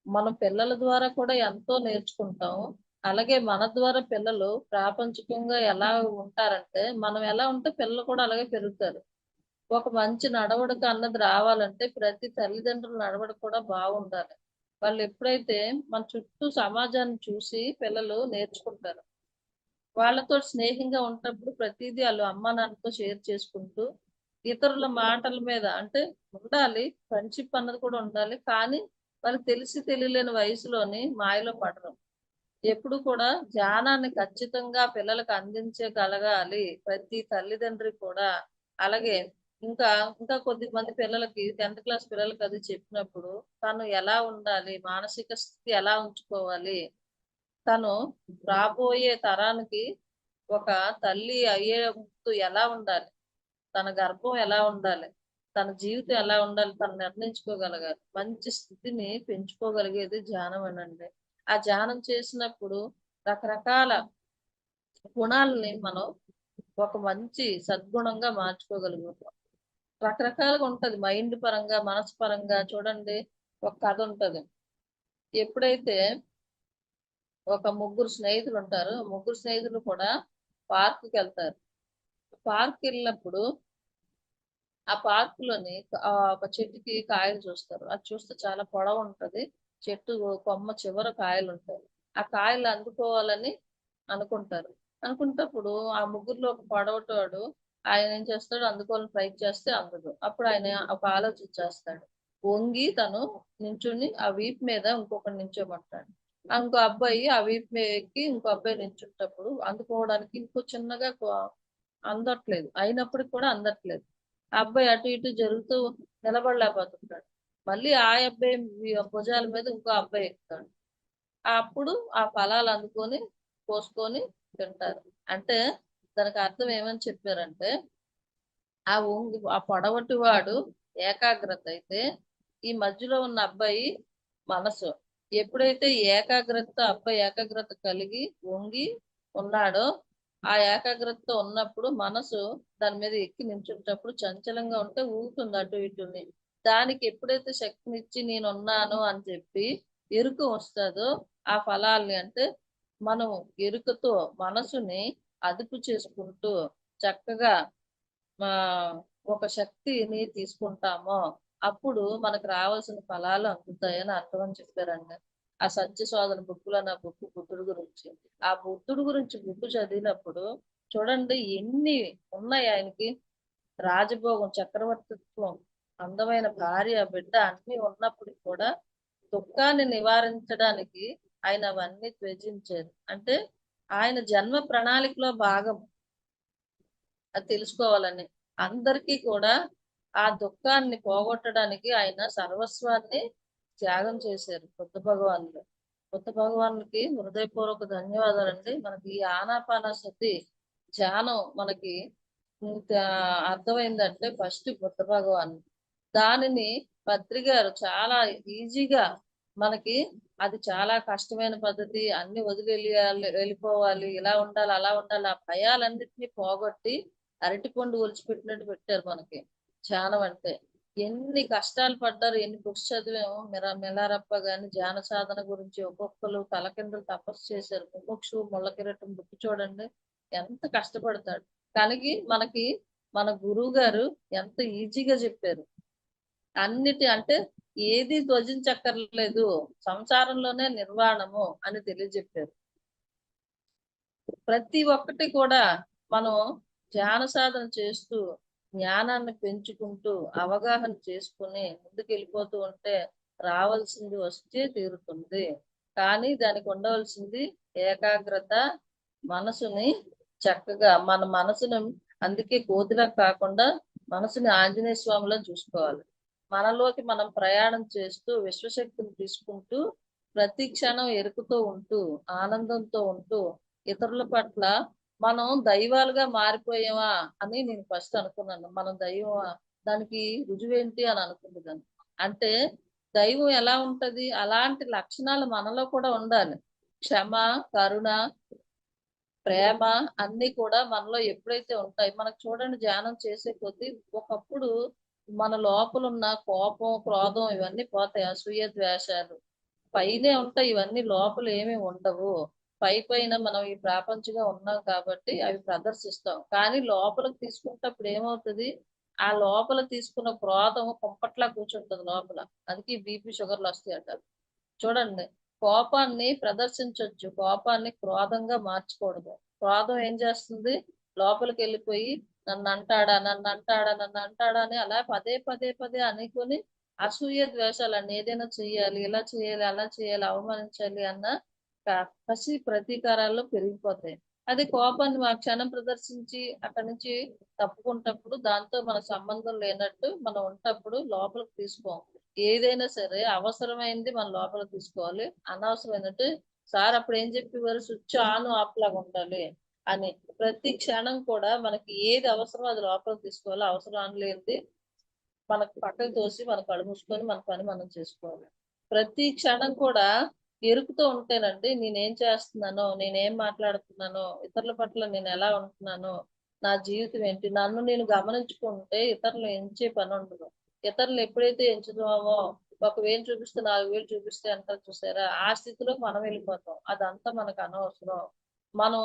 మనం పిల్లల ద్వారా కూడా ఎంతో నేర్చుకుంటాం. అలాగే మన ద్వారా పిల్లలు ప్రాపంచికంగా ఎలా ఉంటారంటే మనం ఎలా ఉంటే పిల్లలు కూడా అలాగే పెరుగుతారు. ఒక మంచి నడవడిక అన్నది రావాలంటే ప్రతి తల్లిదండ్రుల నడవడిక కూడా బాగుండాలి. వాళ్ళు ఎప్పుడైతే మన చుట్టూ సమాజాన్ని చూసి పిల్లలు నేర్చుకుంటారు. వాళ్ళతో స్నేహంగా ఉన్నప్పుడు ప్రతిదీ వాళ్ళు అమ్మా నాన్నతో షేర్ చేసుకుంటూ ఇతరుల మాటల మీద అంటే ఉండాలి. ఫ్రెండ్షిప్ అన్నది కూడా ఉండాలి. కానీ వాళ్ళకి తెలిసి తెలియలేని వయసులోని మాయలో పడరు. ఎప్పుడు కూడా జ్ఞానాన్ని ఖచ్చితంగా పిల్లలకు అందించగలగాలి ప్రతి తల్లిదండ్రి కూడా. అలాగే ఇంకా ఇంకా కొద్దిమంది పిల్లలకి 10th క్లాస్ పిల్లలకి అది చెప్పినప్పుడు తను ఎలా ఉండాలి, మానసిక స్థితి ఎలా ఉంచుకోవాలి, తను రాబోయే తరానికి ఒక తల్లి అయ్యే ముందు ఎలా ఉండాలి, తన గర్భం ఎలా ఉండాలి, తన జీవితం ఎలా ఉండాలి, తను నిర్ణయించుకోగలగాలి. మంచి స్థితిని పెంచుకోగలిగేది ధ్యానమేనండి. ఆ ధ్యానం చేసినప్పుడు రకరకాల గుణాలని మనం ఒక మంచి సద్గుణంగా మార్చుకోగలుగుతాం. రకరకాలుగా ఉంటది. మైండ్ పరంగా, మనసు పరంగా చూడండి. ఒక కథ ఉంటది. ఎప్పుడైతే ఒక ముగ్గురు స్నేహితులు ఉంటారు. ముగ్గురు స్నేహితులు కూడా పార్క్‌కి వెళ్తారు. పార్క్‌కి వెళ్ళినప్పుడు ఆ పార్క్‌లోని ఒక చెట్టుకి కాయలు చూస్తారు. అది చూస్తే చాలా పొడవు ఉంటది. చెట్టు కొమ్మ చివర కాయలుంటాయి. ఆ కాయలు అందుకోవాలని అనుకుంటారు. అనుకున్నప్పుడు ఆ ముగ్గురిలో ఒక పొడవటోడు ఆయన ఏం చేస్తాడు, అందుకోవాలని ట్రై చేస్తే అందదు. అప్పుడు ఆయన ఒక ఆలోచన చేస్తాడు. వంగి తను నించొని ఆ వీపు మీద ఇంకొకడిని నించోమంటాడు. ఇంకో అబ్బాయి ఆ వీపు మీద ఎక్కి ఇంకో అబ్బాయి నించుంటప్పుడు అందుకోవడానికి ఇంకో చిన్నగా అందట్లేదు. అయినప్పటికి కూడా అందట్లేదు. ఆ అబ్బాయి అటు ఇటు జరుగుతూ నిలబడలేకపోతుంటాడు. మళ్ళీ ఆ అబ్బాయి భుజాల మీద ఇంకో అబ్బాయి ఎక్కుతాడు. అప్పుడు ఆ ఫలాలు అందుకొని కోసుకొని తింటారు. అంటే దానికి అర్థం ఏమని చెప్పారంటే ఆ పొడవటి వాడు ఏకాగ్రత అయితే ఈ మధ్యలో ఉన్న అబ్బాయి మనసు. ఎప్పుడైతే అబ్బాయి ఏకాగ్రత కలిగి వంగి ఉన్నాడో ఆ ఏకాగ్రతతో ఉన్నప్పుడు మనసు దాని మీద ఎక్కి నించుంటప్పుడు చంచలంగా ఉంటే ఊగుతుంది అటు ఇటుని. దానికి ఎప్పుడైతే శక్తినిచ్చి నేనున్నాను అని చెప్పి ఎరుక వస్తుందో ఆ ఫలాల్ని అంటే మనం ఎరుకతో మనసుని అదుపు చేసుకుంటూ చక్కగా మా ఒక శక్తిని తీసుకుంటామో అప్పుడు మనకు రావాల్సిన ఫలాలు అందుతాయని అర్థం అని చెప్పారండి. ఆ సత్య శోధన బుక్కులో నా బుక్ బుద్ధుడు గురించి. ఆ బుద్ధుడు గురించి బుక్ చదివినప్పుడు చూడండి ఎన్ని ఉన్నాయి ఆయనకి. రాజభోగం, చక్రవర్తిత్వం, అందమైన భార్య, బిడ్డ అన్ని ఉన్నప్పటికి కూడా దుఃఖాన్ని నివారించడానికి ఆయన అవన్నీ త్యజించారు. అంటే ఆయన జన్మ ప్రణాళికలో భాగం అది తెలుసుకోవాలని. అందరికీ కూడా ఆ దుఃఖాన్ని పోగొట్టడానికి ఆయన సర్వస్వాన్ని త్యాగం చేశారు బుద్ధ భగవానుడు. బుద్ధ భగవానుడికి హృదయపూర్వక ధన్యవాదాలండి. మనకి ఈ ఆనాపానసతి ధ్యానం మనకి ఇంత అర్థమైందంటే ఫస్ట్ బుద్ధ భగవాన్. దానిని పత్రి గారు చాలా ఈజీగా మనకి అది చాలా కష్టమైన పద్ధతి, అన్ని వదిలి వెళ్ళిపోవాలి, ఇలా ఉండాలి, అలా ఉండాలి, ఆ భయాలన్నిటినీ పోగొట్టి అరటిపండు ఒలిచిపెట్టినట్టు పెట్టారు మనకి ధ్యానం అంటే. ఎన్ని కష్టాలు పడ్డారు, ఎన్ని బుక్స్ చదివాము. మిలారప్ప గాని ధ్యాన సాధన గురించి ఒక్కొక్కరు తలకిందులు తపస్సు చేశారు. ముముక్షు ముళ్ళకిరటం బుక్ చూడండి, ఎంత కష్టపడతాడు. కానీ మనకి మన గురువు గారు ఎంత ఈజీగా చెప్పారు. అంటే ఏది త్వజించక్కర్లేదు, సంసారంలోనే నిర్వాణము అని తెలియజెప్పారు. ప్రతి ఒక్కటి కూడా మనం ధ్యాన సాధన చేస్తూ జ్ఞానాన్ని పెంచుకుంటూ అవగాహన చేసుకుని ముందుకు వెళ్ళిపోతూ ఉంటే రావాల్సింది వస్తే తీరుతుంది. కానీ దానికి ఉండవలసింది ఏకాగ్రత, మనసుని చక్కగా మన మనసుని, అందుకే కోతిలా కాకుండా మనసుని ఆంజనేయ స్వామిలో చూసుకోవాలి. మనలోకి మనం ప్రయాణం చేస్తూ విశ్వశక్తిని తీసుకుంటూ ప్రతి క్షణం ఎరుకుతూ ఉంటూ ఆనందంతో ఉంటూ ఇతరుల పట్ల మనం దైవాలుగా మారిపోయామా అని నేను ఫస్ట్ అనుకున్నాను. మనం దైవమా, దానికి రుజువేంటి అని అనుకుంటున్నాను. అంటే దైవం ఎలా ఉంటది, అలాంటి లక్షణాలు మనలో కూడా ఉండాలి. క్షమ, కరుణ, ప్రేమ అన్ని కూడా మనలో ఎప్పుడైతే ఉంటాయి, మనకు చూడండి ధ్యానం చేసే కొద్దీ ఒకప్పుడు మన లోపల ఉన్న కోపం, క్రోధం ఇవన్నీ పోతాయి. అసూయ, ద్వేషాలు పైనే ఉంటాయి, ఇవన్నీ లోపల ఏమీ ఉండవు. పైన మనం ఈ ప్రాపంచిగా ఉన్నాం కాబట్టి అవి ప్రదర్శిస్తాం. కానీ లోపలికి తీసుకున్నప్పుడు ఏమవుతుంది, ఆ లోపల తీసుకున్న క్రోధం కుంపట్లా కూర్చుంటది లోపల. అందుకే బీపీ, షుగర్లు వస్తాయి అంటారు. చూడండి, కోపాన్ని ప్రదర్శించవచ్చు, కోపాన్ని క్రోధంగా మార్చకూడదు. క్రోధం ఏం చేస్తుంది, లోపలికి వెళ్ళిపోయి నన్ను అంటాడా, నన్ను అంటాడా, నన్ను అంటాడా అని అలా పదే పదే పదే అనుకొని అసూయ ద్వేషాలన్నీ ఏదైనా చెయ్యాలి, ఇలా చేయాలి, అలా చేయాలి, అవమానించాలి అన్న కసి ప్రతీకారాల్లో పెరిగిపోతాయి. అదే కోపాన్ని మా క్షణం ప్రదర్శించి అక్కడి నుంచి తప్పుకుంటప్పుడు దాంతో మన సంబంధం లేనట్టు మనం ఉంటప్పుడు లోపలికి తీసుకోం. ఏదైనా సరే అవసరమైంది మన లోపల తీసుకోవాలి, అనవసరమైనట్టు సార్ అప్పుడు ఏం చెప్పేవారు, స్విచ్ ఆన్ ఆఫ్ లాగా ఉండాలి అని. ప్రతి క్షణం కూడా మనకి ఏది అవసరమో అది లోపల తీసుకోవాలి, అవసరం లేనిది మనకు పక్కకు తోసి మన కళ్ళు మూసుకొని మన పని మనం చేసుకోవాలి. ప్రతి క్షణం కూడా ఎరుకుతూ ఉంటేనండి నేనేం చేస్తున్నానో, నేనేం మాట్లాడుతున్నానో, ఇతరుల పట్ల నేను ఎలా ఉంటున్నానో, నా జీవితం ఏంటి, నన్ను నేను గమనించుకుంటే ఇతరులు ఎంచే పని ఉండదు. ఇతరులు ఎప్పుడైతే ఎంచుతామో, 1,000 చూపిస్తే 4,000 చూపిస్తే అంటారు చూసారా, ఆ స్థితిలోకి మనం వెళ్ళిపోతాం. అదంతా మనకు అనవసరం. మనం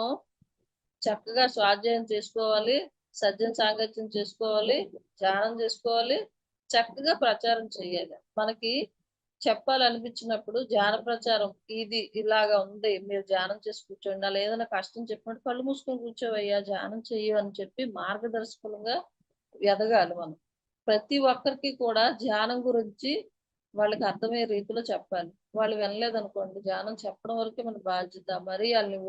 చక్కగా స్వాధ్యాయం చేసుకోవాలి, సజ్జన సాంగత్యం చేసుకోవాలి, ధ్యానం చేసుకోవాలి, చక్కగా ప్రచారం చేయాలి. మనకి చెప్పాలనిపించినప్పుడు ధ్యాన ప్రచారం ఇది ఇలాగా ఉంది, మీరు ధ్యానం చేసి కూర్చోండి, అలా ఏదైనా కష్టం చెప్పినట్టు కళ్ళు మూసుకొని కూర్చోవయ్యా, ధ్యానం చెయ్యు అని చెప్పి మార్గదర్శకులుగా ఎదగాలి మనం. ప్రతి ఒక్కరికి కూడా ధ్యానం గురించి వాళ్ళకి అర్థమయ్యే రీతిలో చెప్పాలి. వాళ్ళు వినలేదనుకోండి, ధ్యానం చెప్పడం వరకే మన బాధ్యత. మరి వాళ్ళని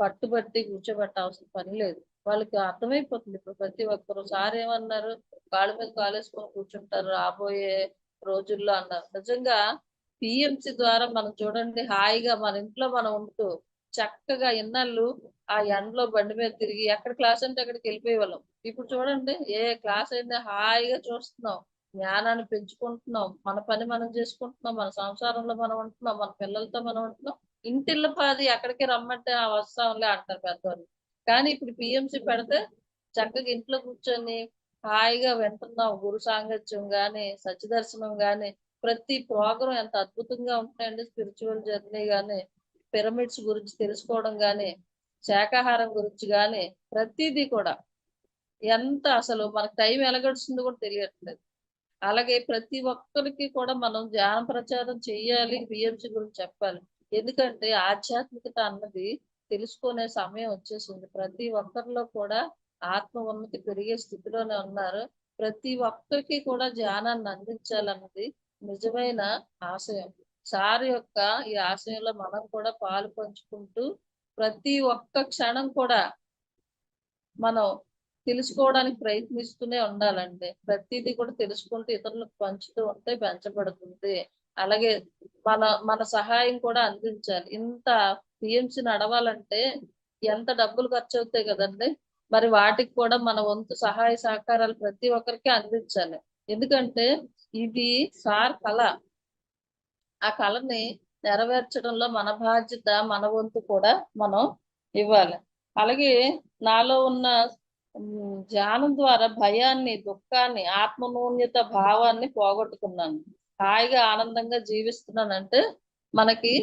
పట్టుబట్టి కూర్చోబెట్టాల్సిన పని లేదు. వాళ్ళకి అర్థమైపోతుంది. ఇప్పుడు ప్రతి ఒక్కరు సార్ ఏమన్నారు, కాళ్ళ మీద కాలేసుకొని కూర్చుంటారు రాబోయే రోజుల్లో అన్నారు. నిజంగా పిఎంసి ద్వారా మనం చూడండి, హాయిగా మన ఇంట్లో మనం ఉంటూ చక్కగా ఇన్నాళ్ళు ఆ ఎండలో బండి మీద తిరిగి ఎక్కడ క్లాస్ అంటే అక్కడికి వెళ్ళిపోయే వాళ్ళం. ఇప్పుడు చూడండి, ఏ క్లాస్ అయినా హాయిగా చూస్తున్నాం, జ్ఞానాన్ని పెంచుకుంటున్నాం, మన పని మనం చేసుకుంటున్నాం, మన సంసారంలో మనం ఉంటున్నాం, మన పిల్లలతో మనం ఉంటున్నాం. ఇంటిల్ల పాది ఎక్కడికి రమ్మంటే ఆ వస్తాంలే అంటారు పెద్దవాళ్ళు. కానీ ఇప్పుడు పిఎంసి పెడితే చక్కగా ఇంట్లో కూర్చొని హాయిగా వింటున్నాం. గురు సాంగత్యం గాని, సత్యదర్శనం గాని, ప్రతి ప్రోగ్రాం ఎంత అద్భుతంగా ఉంటాయండి. స్పిరిచువల్ జర్నీ గాని, పిరమిడ్స్ గురించి తెలుసుకోవడం గాని, శాకాహారం గురించి గాని, ప్రతిదీ కూడా ఎంత అసలు మనకు టైం ఎలా గడుస్తుందో కూడా తెలియట్లేదు. అలాగే ప్రతి ఒక్కరికి కూడా మనం ధ్యాన ప్రచారం చెయ్యాలి, పిఎంసి గురించి చెప్పాలి. ఎందుకంటే ఆధ్యాత్మికత అన్నది తెలుసుకునే సమయం వచ్చేసింది. ప్రతి ఒక్కరిలో కూడా ఆత్మ ఉన్నతి పెరిగే స్థితిలోనే ఉన్నారు. ప్రతి ఒక్కరికి కూడా ధ్యానాన్ని అందించాలన్నది నిజమైన ఆశయం. సార్ యొక్క ఈ ఆశయంలో మనం కూడా పాలు పంచుకుంటూ ప్రతి ఒక్క క్షణం కూడా మనం తెలుసుకోవడానికి ప్రయత్నిస్తూనే ఉండాలండి. ప్రతిదీ కూడా తెలుసుకుంటూ ఇతరులకు పంచుతూ ఉంటే పెంచబడుతుంది. అలాగే మన మన సహాయం కూడా అందించాలి. ఇంత పిఎంసి నడవాలంటే ఎంత డబ్బులు ఖర్చు అవుతాయి కదండి. మరి వాటికి కూడా మన వంతు సహాయ సహకారాలు ప్రతి ఒక్కరికి అందించాలి. ఎందుకంటే ఇది సార్ కళ. ఆ కళని నెరవేర్చడంలో మన బాధ్యత, మన వంతు కూడా మనం ఇవ్వాలి. అలాగే నాలో ఉన్న ధ్యానం ద్వారా భయాన్ని, దుఃఖాన్ని, ఆత్మన్యూన్యత భావాన్ని పోగొట్టుకున్నాను. హాయిగా ఆనందంగా జీవిస్తున్నానంటే మనకి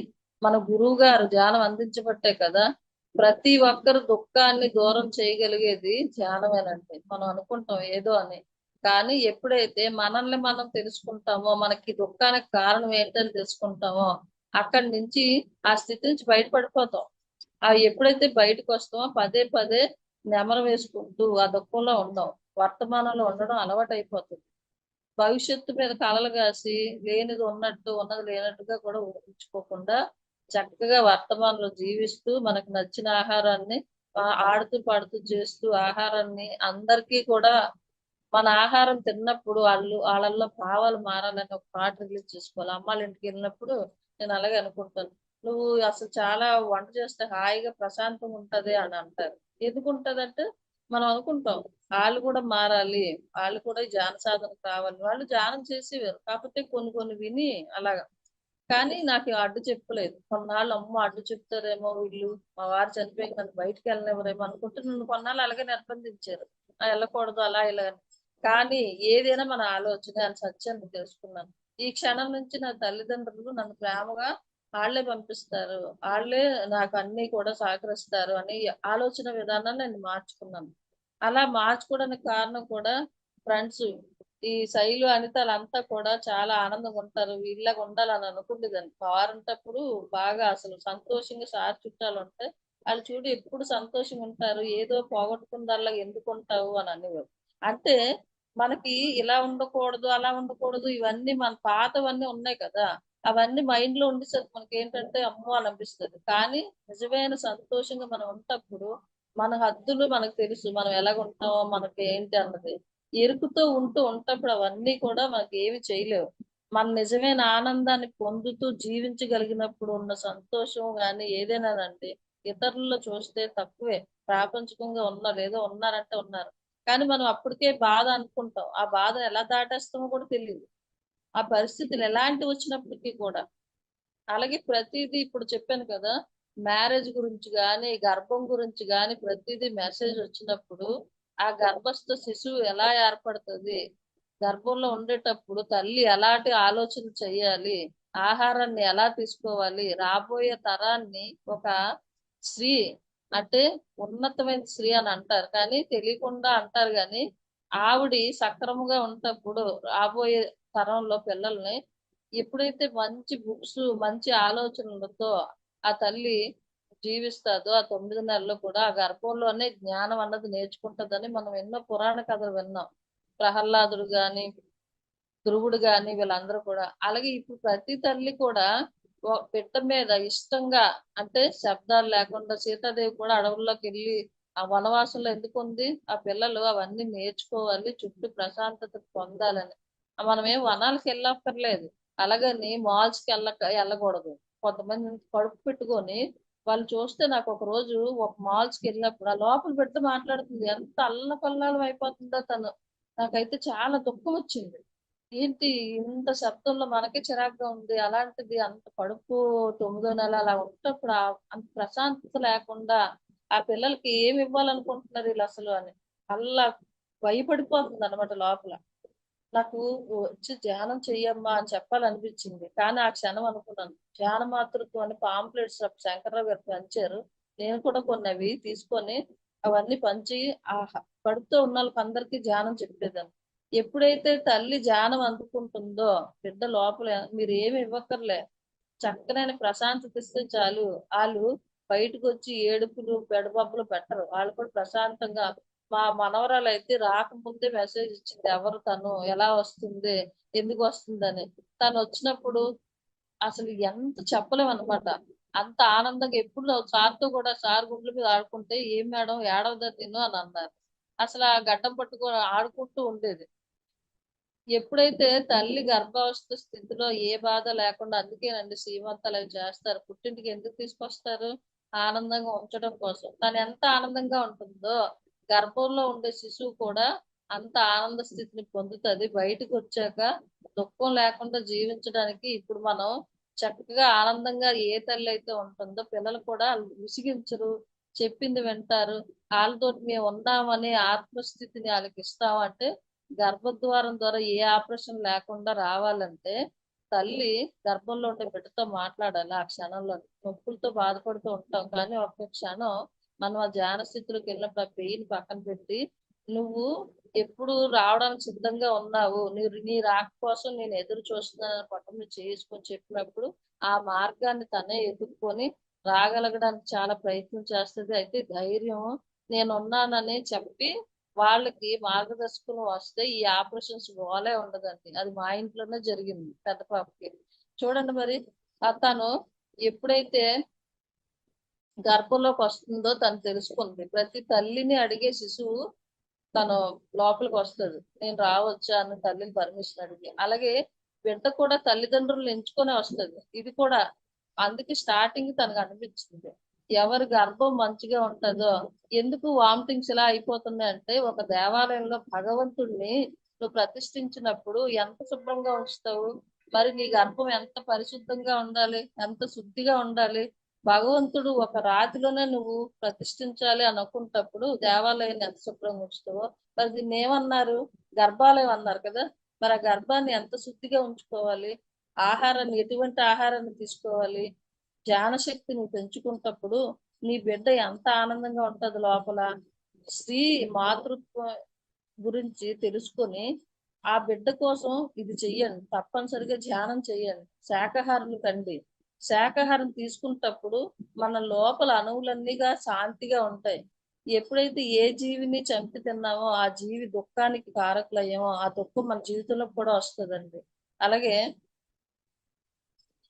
మన గురువు గారు ధ్యానం అందించబట్టే కదా! ప్రతి ఒక్కరు దుఃఖాన్ని దూరం చేయగలిగేది ధ్యానమేనండి. మనం అనుకుంటాం ఏదో అని. కానీ ఎప్పుడైతే మనల్ని మనం తెలుసుకుంటామో, మనకి దుఃఖానికి కారణం ఏంటని తెలుసుకుంటామో, అక్కడి నుంచి ఆ స్థితి నుంచి బయటపడిపోతాం. ఎప్పుడైతే బయటకొస్తామో పదే పదే నెమరు వేసుకుంటూ ఆ దుఃఖంలో ఉండం. వర్తమానంలో ఉండడం అలవాటయిపోతుంది. భవిష్యత్తు మీద కలలు గాసి లేనిది ఉన్నట్టు, ఉన్నది లేనట్టుగా కూడా ఊహించుకోకుండా చక్కగా వర్తమానంలో జీవిస్తూ మనకు నచ్చిన ఆహారాన్ని ఆడుతూ పాడుతూ చేస్తూ ఆహారాన్ని అందరికీ కూడా మన ఆహారం తిన్నప్పుడు వాళ్ళల్లో భావాలు మారాలని ఒక పాట రిలీజ్ చేసుకోవాలి. అమ్మాళ్ళ ఇంటికెళ్ళినప్పుడు నేను అలాగే అనుకుంటాను. నువ్వు అసలు చాలా వంట చేస్తే హాయిగా ప్రశాంతంగా ఉంటది అని అంటారు. ఎందుకుంటదంటే మనం అనుకుంటాం. ఆళ్ళు కూడా మారాలి. ఆళ్ళు కూడా ఈ ధ్యాన సాధనకు రావాలి. వాళ్ళు ధ్యానం చేసేవారు. కాకపోతే కొన్ని కొన్ని విని అలాగా. కానీ నాకు అడ్డు చెప్పలేదు. కొన్నాళ్ళు అమ్మో! అడ్డు చెప్తారేమో వీళ్ళు, మా వారు చనిపోయాక నన్ను బయటికెళ్ళనివ్వరేమో అనుకుంటే నన్ను కొన్నాళ్ళు అలాగే నిర్బంధించారు. ఎళ్ళకూడదు అలా ఇలా అని. కానీ ఏదైనా మన ఆలోచనే అని సత్యాన్ని తెలుసుకున్నాను. ఈ క్షణం నుంచి నా తల్లిదండ్రులు నన్ను ప్రేమగా ఆళ్ళే పంపిస్తారు. ఆళ్ళే నాకు అన్నీ కూడా సహకరిస్తారు అని ఆలోచన విధానాన్ని నేను మార్చుకున్నాను. అలా మార్చుకోవడానికి కారణం కూడా ఫ్రెండ్స్. ఈ శైలు, అనితలంతా కూడా చాలా ఆనందంగా ఉంటారు. వీళ్ళలాగా ఉండాలని అనుకునేదాన్ని. వారుంటప్పుడు బాగా అసలు సంతోషంగా సార్ చుట్టాలుంటే, ఆళ్ళు చూడు ఎప్పుడు సంతోషంగా ఉంటారు. ఏదో పోగొట్టుకున్నదల్లా ఎందుకుంటావు అని అనేవారు. అంటే మనకి ఇలా ఉండకూడదు, అలా ఉండకూడదు ఇవన్నీ మన పాతవన్నీ ఉన్నాయి కదా! అవన్నీ మైండ్‌లో ఉండేసరికి మనకేంటంటే అమ్మో! అని అనిపిస్తది. కానీ నిజమైన సంతోషంగా మనం ఉంటప్పుడు మన హద్దులు మనకు తెలుసు. మనం ఎలాగుంటామో మనకి ఏంటి అన్నది. ఎరుకుతో ఉంటప్పుడు అవన్నీ కూడా మనకేమి చేయలేవు. మన నిజమైన ఆనందాన్ని పొందుతూ జీవించగలిగినప్పుడు ఉన్న సంతోషం గాని ఏదైనానండి ఇతరుల్లో చూస్తే తక్కువే. ప్రాపంచికంగా ఉన్నారు. ఏదో ఉన్నారంటే ఉన్నారు. కానీ మనం అప్పటికే బాధ అనుకుంటాం. ఆ బాధను ఎలా దాటేస్తామో కూడా తెలీదు. ఆ పరిస్థితులు ఎలాంటివొచ్చినప్పటికి కూడా. అలాగే ప్రతీదీ ఇప్పుడు చెప్పాను కదా! మ్యారేజ్ గురించి గాని, గర్భం గురించి గాని ప్రతీదీ మెసేజ్ వచ్చినప్పుడు, ఆ గర్భస్థ శిశువు ఎలా ఏర్పడతది? గర్భంలో ఉండేటప్పుడు తల్లి ఎలాంటి ఆలోచన చేయాలి? ఆహారాన్ని ఎలా తీసుకోవాలి? రాబోయే తరాన్ని ఒక స్త్రీ అంటే ఉన్నతమైన స్త్రీ అని అంటారు. కానీ తెలియకుండా అంటారు గానీ, ఆవిడి సక్రమంగా ఉన్నప్పుడు రాబోయే తరంలో పిల్లల్ని ఎప్పుడైతే మంచి బుక్స్, మంచి ఆలోచనలతో ఆ తల్లి జీవిస్తాదో, ఆ 9 నెలలు కూడా ఆ గర్భంలోనే జ్ఞానం అన్నది నేర్చుకుంటదని మనం ఎన్నో పురాణ కథలు విన్నాం. ప్రహ్లాదుడు గాని, ధ్రువుడు గాని వీళ్ళందరూ కూడా. అలాగే ఇప్పుడు ప్రతి తల్లి కూడా బిడ్డ మీద ఇష్టంగా అంటే శబ్దాలు లేకుండా సీతాదేవి కూడా అడవుల్లోకెళ్ళి ఆ వనవాసంలో ఎందుకుంది? ఆ పిల్లలు అవన్నీ నేర్చుకోవాలి, చుట్టూ ప్రశాంతత పొందాలని. మనమేం వనాలకెళ్ళక్కర్లేదు. అలాగని ఎళ్ళకూడదు. కొంతమంది కడుపు పెట్టుకొని వాళ్ళు చూస్తే నాకొక రోజు ఒక మాల్స్‌కెళ్ళినప్పుడు ఆ లోపల బిడ్డ మాట్లాడుతుంది. ఎంత అల్లకల్లోలం అయిపోతుందో తను. నాకైతే చాలా దుఃఖమొచ్చింది. ఏంటి ఇంత శబ్దంలో మనకే చిరాకుగా ఉంది. అలాంటిది అంత కడుపు 9 నెల అలా ఉన్నప్పుడు అంత ప్రశాంతత లేకుండా ఆ పిల్లలకి ఏమి ఇవ్వాలనుకుంటున్నారు ఈళ్ళసలు అని. అల్లా భయపడిపోతుందన్నమాట లోపల. నాకు వచ్చి ధ్యానం చెయ్యమ్మా అని చెప్పాలనిపించింది. కానీ ఆ క్షణం అనుకున్నాను. ధ్యాన మాతృత్వం అని పాంప్లెట్స్ అప్పుడు శంకర్రావు గారు పంచారు. నేను కూడా కొన్ని అవి తీసుకొని అవన్నీ పంచి కడుపుతో ఉన్నోళ్ళకందరికీ ధ్యానం చెప్పేదాన్ని. ఎప్పుడైతే తల్లి ధ్యానం అందుకుంటుందో బిడ్డ లోపల మీరేమి ఇవ్వక్కర్లే. చక్కనైన ప్రశాంతత ఇస్తే చాలు. ఆళ్ళు బయటకొచ్చి ఏడుపులు, పెడబొబ్బలు పెట్టరు. వాళ్ళు కూడా ప్రశాంతంగా మా మనవరాలైతే రాకముందే మెసేజ్ ఇచ్చింది. ఎవరు తను? ఎలా వస్తుంది? ఎందుకు వస్తుందని. తనొచ్చినప్పుడు అసలు ఎంత చెప్పలేమనమాట. అంత ఆనందంగా ఎప్పుడు సార్‌తో కూడా సార్ గుండ్ల మీద ఆడుకుంటే, "ఏం మేడం ఏడవదా తిను" అని అన్నారు. అసల ఆ గడ్డం పట్టుకొని ఆడుకుంటూ ఉండేది. ఎప్పుడైతే తల్లి గర్భావస్థ స్థితిలో ఏ బాధ లేకుండా అందుకేనండి సీమంతాలు అవి చేస్తారు. పుట్టింటికి ఎందుకు తీసుకొస్తారు? ఆనందంగా ఉంచడం కోసం. తను ఎంత ఆనందంగా ఉంటుందో, గర్భంలో ఉండే శిశువు కూడా అంత ఆనంద స్థితిని పొందుతది. బయటకొచ్చాక దుఃఖం లేకుండా జీవించడానికి ఇప్పుడు మనం చక్కగా ఆనందంగా ఏ తల్లయితే ఉంటుందో పిల్లలు కూడా విసిగించరు. చెప్పింది వింటారు. వాళ్ళతోటి మేము ఉన్నామని ఆత్మస్థితిని వాళ్ళకి ఇస్తామంటే గర్భద్వారం ద్వారా ఏ ఆపరేషన్ లేకుండా రావాలంటే తల్లి గర్భంలో ఉండే బిడ్డతో మాట్లాడాలి. ఆ క్షణంలో నొప్పులతో బాధపడుతూ ఉంటాం, కానీ ఒక్క క్షణం మనం ఆ ధ్యాన స్థితిలోకి వెళ్ళినప్పుడు ఆ పెయిన్ పక్కన పెట్టి నువ్వు ఎప్పుడు రావడానికి సిద్ధంగా ఉన్నావు, నీ రాక కోసం నేను ఎదురు చూస్తున్నాను పక్కన చేసుకొని చెప్పినప్పుడు ఆ మార్గాన్ని తనే ఎదుర్కొని రాగలగడానికి చాలా ప్రయత్నం చేస్తుంది. అయితే ధైర్యం నేనున్నానని చెప్పి వాళ్ళకి మార్గదర్శకులు వస్తే ఈ ఆపరేషన్స్ గోలే ఉండదండి. అది మా ఇంట్లోనే జరిగింది పెద్ద పాపకి. చూడండి మరి తను ఎప్పుడైతే గర్భంలోకి వస్తుందో తను తెలుసుకుంది. ప్రతి తల్లిని అడిగే శిశువు తను లోపలికి వస్తుంది, నేను రావచ్చా అని తల్లిని పర్మిషన్ అడిగి. అలాగే బిడ్డ కూడా తల్లిదండ్రులను ఎంచుకొని వస్తుంది. ఇది కూడా అందుకే స్టార్టింగ్ తనకు అనిపించింది ఎవరి గర్భం మంచిగా ఉంటుందో. ఎందుకు వామిటింగ్స్ ఇలా అయిపోతుంది అంటే ఒక దేవాలయంలో భగవంతుడిని నువ్వు ప్రతిష్ఠించినప్పుడు ఎంత శుభ్రంగా ఉంచుతావు, మరి నీ గర్భం ఎంత పరిశుద్ధంగా ఉండాలి, ఎంత శుద్ధిగా ఉండాలి. భగవంతుడు ఒక రాతిలోనే నువ్వు ప్రతిష్ఠించాలి అనుకున్నప్పుడు దేవాలయాన్ని ఎంత శుభ్రంగా ఉంచుతావో, మరి దీన్ని ఏమన్నారు, గర్భాలయం అన్నారు కదా. మరి ఆ గర్భాన్ని ఎంత శుద్ధిగా ఉంచుకోవాలి, ఆహారాన్ని ఎటువంటి ఆహారాన్ని తీసుకోవాలి, ధ్యాన శక్తిని పెంచుకున్నప్పుడు నీ బిడ్డ ఎంత ఆనందంగా ఉంటది లోపల. స్త్రీ మాతృత్వం గురించి తెలుసుకొని ఆ బిడ్డ కోసం ఇది చెయ్యండి, తప్పనిసరిగా ధ్యానం చెయ్యండి, శాకాహారులు కండి. శాకాహారం తీసుకున్నప్పుడు మన లోపల అణువులన్నీగా శాంతిగా ఉంటాయి. ఎప్పుడైతే ఏ జీవిని చంపి తిన్నామో ఆ జీవి దుఃఖానికి కారకులయ్యామో ఆ దుఃఖం మన జీవితంలో కూడా వస్తుందండి. అలాగే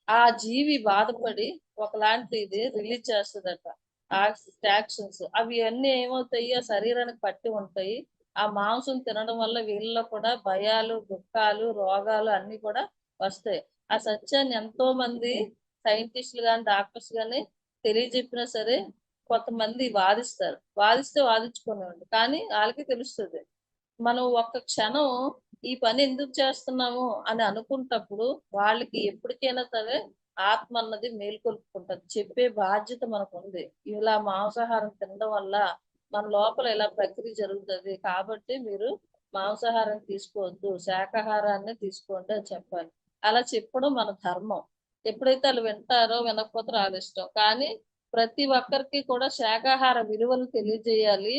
ఆ జీవి బాధపడి ఒకలాంటి ఇది రిలీజ్ చేస్తుందట. ఆ టాక్సిన్స్ అవి అన్నీ ఏమవుతాయి, ఆ శరీరానికి పట్టి ఉంటాయి. ఆ మాంసం తినడం వల్ల వీళ్ళలో కూడా భయాలు, దుఃఖాలు, రోగాలు అన్ని కూడా వస్తాయి. ఆ సత్యాన్ని ఎంతో మంది సైంటిస్టులు కానీ డాక్టర్స్ కానీ తెలియజెప్పినా సరే కొంతమంది వాదిస్తారు. వాదిస్తే వాదించుకునేవాళ్ళు, కానీ వాళ్ళకి తెలుస్తుంది. మనం ఒక్క క్షణం ఈ పని ఎందుకు చేస్తున్నాము అని అనుకుంటప్పుడు వాళ్ళకి ఎప్పటికైనా సరే ఆత్మ అన్నది మేల్కొల్పుకుంటది. చెప్పే బాధ్యత మనకు ఉంది. ఇలా మాంసాహారం తినడం వల్ల మన లోపల ఇలా ప్రక్రియ జరుగుతుంది, కాబట్టి మీరు మాంసాహారం తీసుకోవద్దు, శాకాహారాన్ని తీసుకోండి అని చెప్పాలి. అలా చెప్పడం మన ధర్మం. ఎప్పుడైతే వాళ్ళు వింటారో వినకపోతే వాళ్ళ ఇష్టం, కానీ ప్రతి ఒక్కరికి కూడా శాకాహార విలువలు తెలియజేయాలి.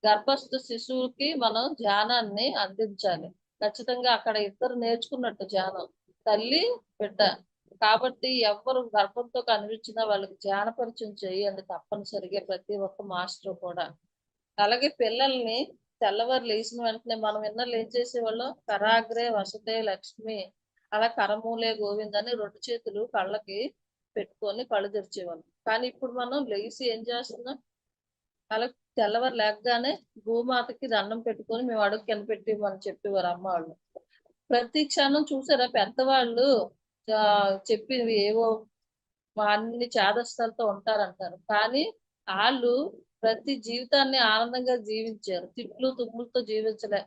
గర్భస్థ శిశువుకి మనం ధ్యానాన్ని అందించాలి. ఖచ్చితంగా అక్కడ ఇద్దరు నేర్చుకున్నట్టు ధ్యానం, తల్లి బిడ్డ. కాబట్టి ఎవరు గర్భంతో కనిపించినా వాళ్ళకి ధ్యాన పరిచయం చేయండి తప్పనిసరిగా, ప్రతి ఒక్క మాస్టర్ కూడా. అలాగే పిల్లల్ని తెల్లవారు లేచిన వెంటనే మనం విన్నర్లు ఏం చేసేవాళ్ళం, కరాగ్రే వసతే లక్ష్మి, అలా కరమూలే గోవింద్ అని రెండు చేతులు కళ్ళకి పెట్టుకొని కళ్ళు తెరిచేవాళ్ళం. కానీ ఇప్పుడు మనం లేచి ఏం చేస్తున్నాం, అలా తెల్లవారు లేకగానే భూమాతకి దండం పెట్టుకొని మేము అడుగు కింద పెట్టిమని చెప్పేవారు అమ్మ వాళ్ళు. ప్రతి క్షణం చూసారా పెద్దవాళ్ళు చెప్పినవి ఏవో అన్ని చాదస్తాలతో ఉంటారంటారు, కానీ వాళ్ళు ప్రతి జీవితాన్ని ఆనందంగా జీవించారు, తిట్లు తుమ్ములతో జీవించలే.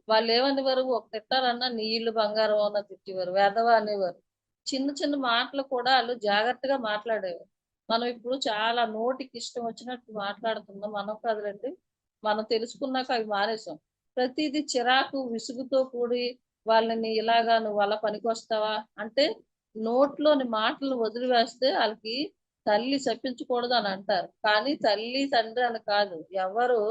వాళ్ళు ఏమనేవారు, ఒక తిట్టాలన్నా నీ ఇల్లు బంగారం అన్న తిట్టేవారు, వెధవ అనేవారు. చిన్న చిన్న మాటలు కూడా వాళ్ళు జాగ్రత్తగా మాట్లాడేవారు. మనం ఇప్పుడు చాలా నోటికి ఇష్టం వచ్చినట్టు మాట్లాడుతున్నాం. మనం కదలండి, మనం తెలుసుకున్నాక అవి మానేసాం. ప్రతిదీ చిరాకు విసుగుతో కూడి వాళ్ళని ఇలాగా నువ్వు అలా పనికొస్తావా అంటే నోట్లోని మాటలు వదిలివేస్తే వాళ్ళకి తల్లి శపించకూడదు అని అంటారు, కానీ తల్లి తండ్రి అని కాదు, ఎవరు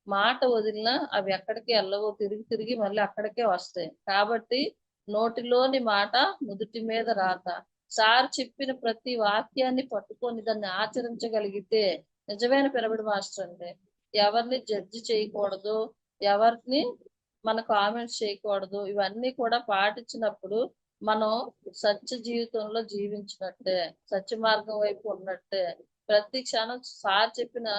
మాట వదిలినా అవి ఎక్కడికి వెళ్ళవో, తిరిగి తిరిగి మళ్ళీ అక్కడికే వస్తాయి. కాబట్టి నోటిలోని మాట నుదుటి మీద రాత. సార్ చెప్పిన ప్రతి వాక్యాన్ని పట్టుకొని దాన్ని ఆచరించగలిగితే నిజమైన పిరమిడ్ మాస్టర్ అండి. ఎవరిని జడ్జి చేయకూడదు, ఎవరిని మన కామెంట్స్ చేయకూడదు, ఇవన్నీ కూడా పాటించినప్పుడు మనం సత్య జీవితంలో జీవించినట్టే, సత్య మార్గం వైపు ఉన్నట్టే. ప్రతి క్షణం సార్ చెప్పిన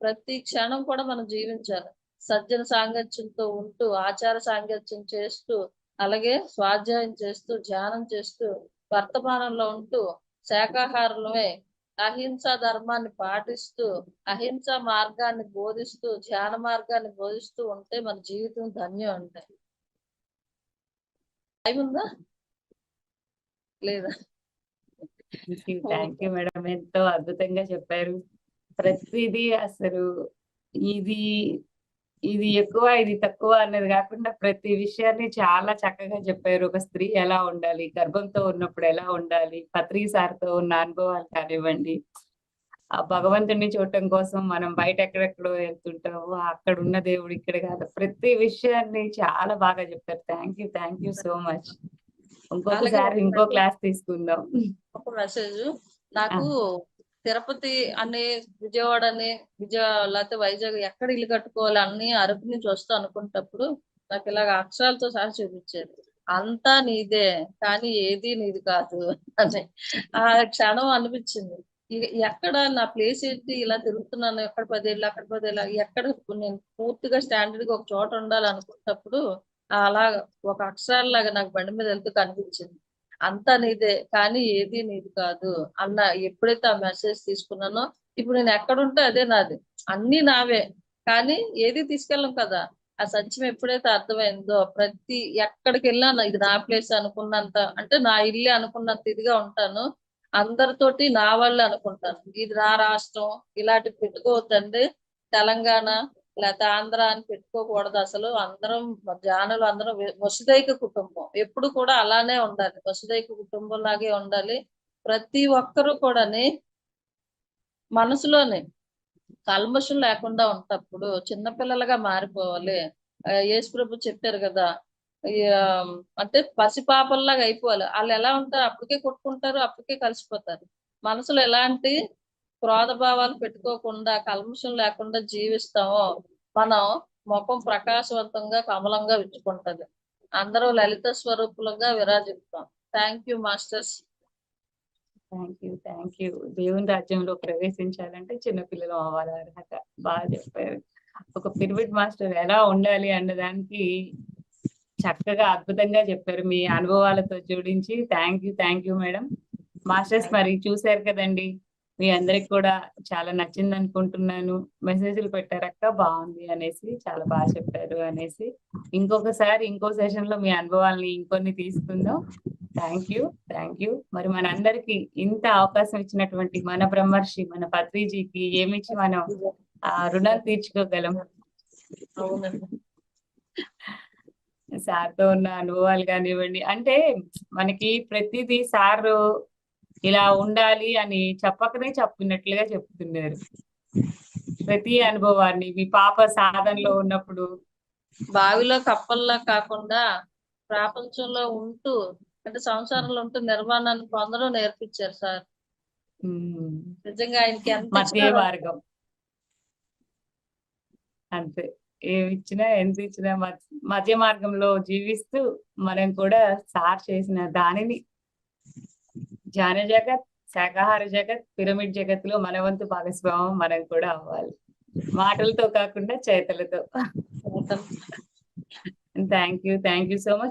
ప్రతి క్షణం కూడా మనం జీవించాలి. సజ్జన సాంగత్యంతో ఉంటూ, ఆచార సాంగత్యం చేస్తూ, అలాగే స్వాధ్యాయం చేస్తూ, ధ్యానం చేస్తూ, వర్తమానంలో ఉంటూ, శాకాహారులమే అహింసా ధర్మాన్ని పాటిస్తూ, అహింసా మార్గాన్ని బోధిస్తూ, ధ్యాన మార్గాన్ని బోధిస్తూ ఉంటే మన జీవితం ధన్యం ఉంటాయి. టైం ఉందా లేదా? థ్యాంక్ యూ మేడం, ఎంతో అద్భుతంగా చెప్పారు. ప్రతిదీ అసలు ఇది ఇది ఎక్కువ ఇది తక్కువ అనేది కాకుండా ప్రతి విషయాన్ని చాలా చక్కగా చెప్పారు. ఒక స్త్రీ ఎలా ఉండాలి, గర్భంతో ఉన్నప్పుడు ఎలా ఉండాలి, పత్రి సార్తో ఉన్న అనుభవాలు కానివ్వండి, ఆ భగవంతుడిని చూడటం కోసం మనం బయట ఎక్కడెక్కడో వెళ్తుంటాము, అక్కడ ఉన్న దేవుడు ఇక్కడ కాదు, ప్రతి విషయాన్ని చాలా బాగా చెప్పారు. Thank you so much. అలాగే ఇంకొకసారి ఇంకో క్లాస్ తీసుకుందాం. ఒక మెసేజ్ నాకు తిరుపతి అని విజయవాడ అని లేకపోతే వైజాగ్ ఎక్కడ ఇల్లు కట్టుకోవాలి అన్ని అరకు నుంచి వస్తా అనుకున్నప్పుడు నాకు ఇలాగ అక్షరాలతో సహా చూపించారు. అంతా నీదే కానీ ఏది నీది కాదు అని ఆ క్షణం అనిపించింది. ఎక్కడ నా ప్లేస్ ఏంటి, ఇలా తిరుగుతున్నాను, ఎక్కడ 10 ఏళ్ళు అక్కడ 10 ఏళ్ళు, ఎక్కడ నేను పూర్తిగా స్టాండర్డ్ గా ఒక చోట ఉండాలనుకున్నప్పుడు అలా ఒక అక్షరాలలాగా నాకు బండి మీద వెళ్తూ కనిపించింది. అంతా నీదే కానీ ఏది నీది కాదు అన్న ఎప్పుడైతే ఆ మెసేజ్ తీసుకున్నానో ఇప్పుడు నేను ఎక్కడుంటే అదే నాది, అన్ని నావే కానీ ఏది తీసుకెళ్ళం కదా. ఆ సత్యం ఎప్పుడైతే అర్థమైందో ప్రతి ఎక్కడికి వెళ్ళినా ఇది నా ప్లేస్ అనుకున్నంత, అంటే నా ఇల్లు అనుకున్నంత ఇదిగా ఉంటాను. అందరితోటి నా వాళ్ళు అనుకుంటాను. ఇది నా రాష్ట్రం ఇలాంటి పెట్టుకోవద్దండి. తెలంగాణ లేకపోతే ఆంధ్ర అని పెట్టుకోకూడదు. అసలు అందరం జానులు అందరం వసుదైక కుటుంబం ఎప్పుడు కూడా అలానే ఉండాలి, వసుదైక కుటుంబం లాగే ఉండాలి. ప్రతి ఒక్కరూ కూడాని మనసులోనే కల్మషం లేకుండా ఉన్నప్పుడు చిన్నపిల్లలుగా మారిపోవాలి. యేసు ప్రభు చెప్పారు కదా, అంటే పసిపాపల్లాగా అయిపోవాలి. వాళ్ళు ఎలా ఉంటారు, అప్పటికే కొట్టుకుంటారు, అప్పటికే కలిసిపోతారు. మనసులో ఎలాంటి క్రోధ భావాలు పెట్టుకోకుండా కల్మషం లేకుండా జీవిస్తామో మనం ముఖం ప్రకాశవంతంగా కమలంగా విచ్చుకుంటది. అందరూ లలిత స్వరూపులుగా విరాజిస్తాం. Thank you masters. Thank you. దేవుని రాజ్యంలో ప్రవేశించాలంటే చిన్నపిల్లలు అవ్వాలి అర్హత. బాగా చెప్పారు. ఒక పిరమిడ్ మాస్టర్ ఎలా ఉండాలి అన్నదానికి చక్కగా అద్భుతంగా చెప్పారు మీ అనుభవాలతో జోడించి. Thank you madam. మాస్టర్స్ మరి చూశారు కదండి, మీ అందరికి కూడా చాలా నచ్చింది అనుకుంటున్నాను. మెసేజ్లు పెట్టారక్క బాగుంది అనేసి, చాలా బాగా చెప్పారు అనేసి. ఇంకొకసారి ఇంకో సెషన్ లో మీ అనుభవాల్ని ఇంకొన్ని తీసుకుందాం. Thank you. మరి మనందరికి ఇంత అవకాశం ఇచ్చినటువంటి మన బ్రహ్మర్షి మన పత్రిజీకి ఏమిచ్చి మనం ఆ రుణం తీర్చుకోగలం. సార్తో ఉన్న అనుభవాలు కానివ్వండి, అంటే మనకి ప్రతిదీ సార్ ఇలా ఉండాలి అని చెప్పకనే చెప్పినట్లుగా చెప్తున్నారు. ప్రతి అనుభవాన్ని మీ పాప సాధనలో ఉన్నప్పుడు బావిలో కప్పల్లా కాకుండా ప్రపంచంలో ఉంటూ, అంటే సంసారంలో ఉంటూ నిర్మాణాన్ని పొందడం నేర్పించారు సార్. నిజంగా ఆయనకి ఎంత మధ్య మార్గం అంతే, ఏమి ఇచ్చినా ఎంత ఇచ్చినా మధ్య మార్గంలో జీవిస్తూ మనం కూడా సార్ చేసిన దానిని జ్ఞాన జగత్, శాకాహార జగత్, పిరమిడ్ జగత్ లో మన వంతు భాగస్వామ్యం మనం కూడా అవ్వాలి, మాటలతో కాకుండా చేతలతో. Thank you so much.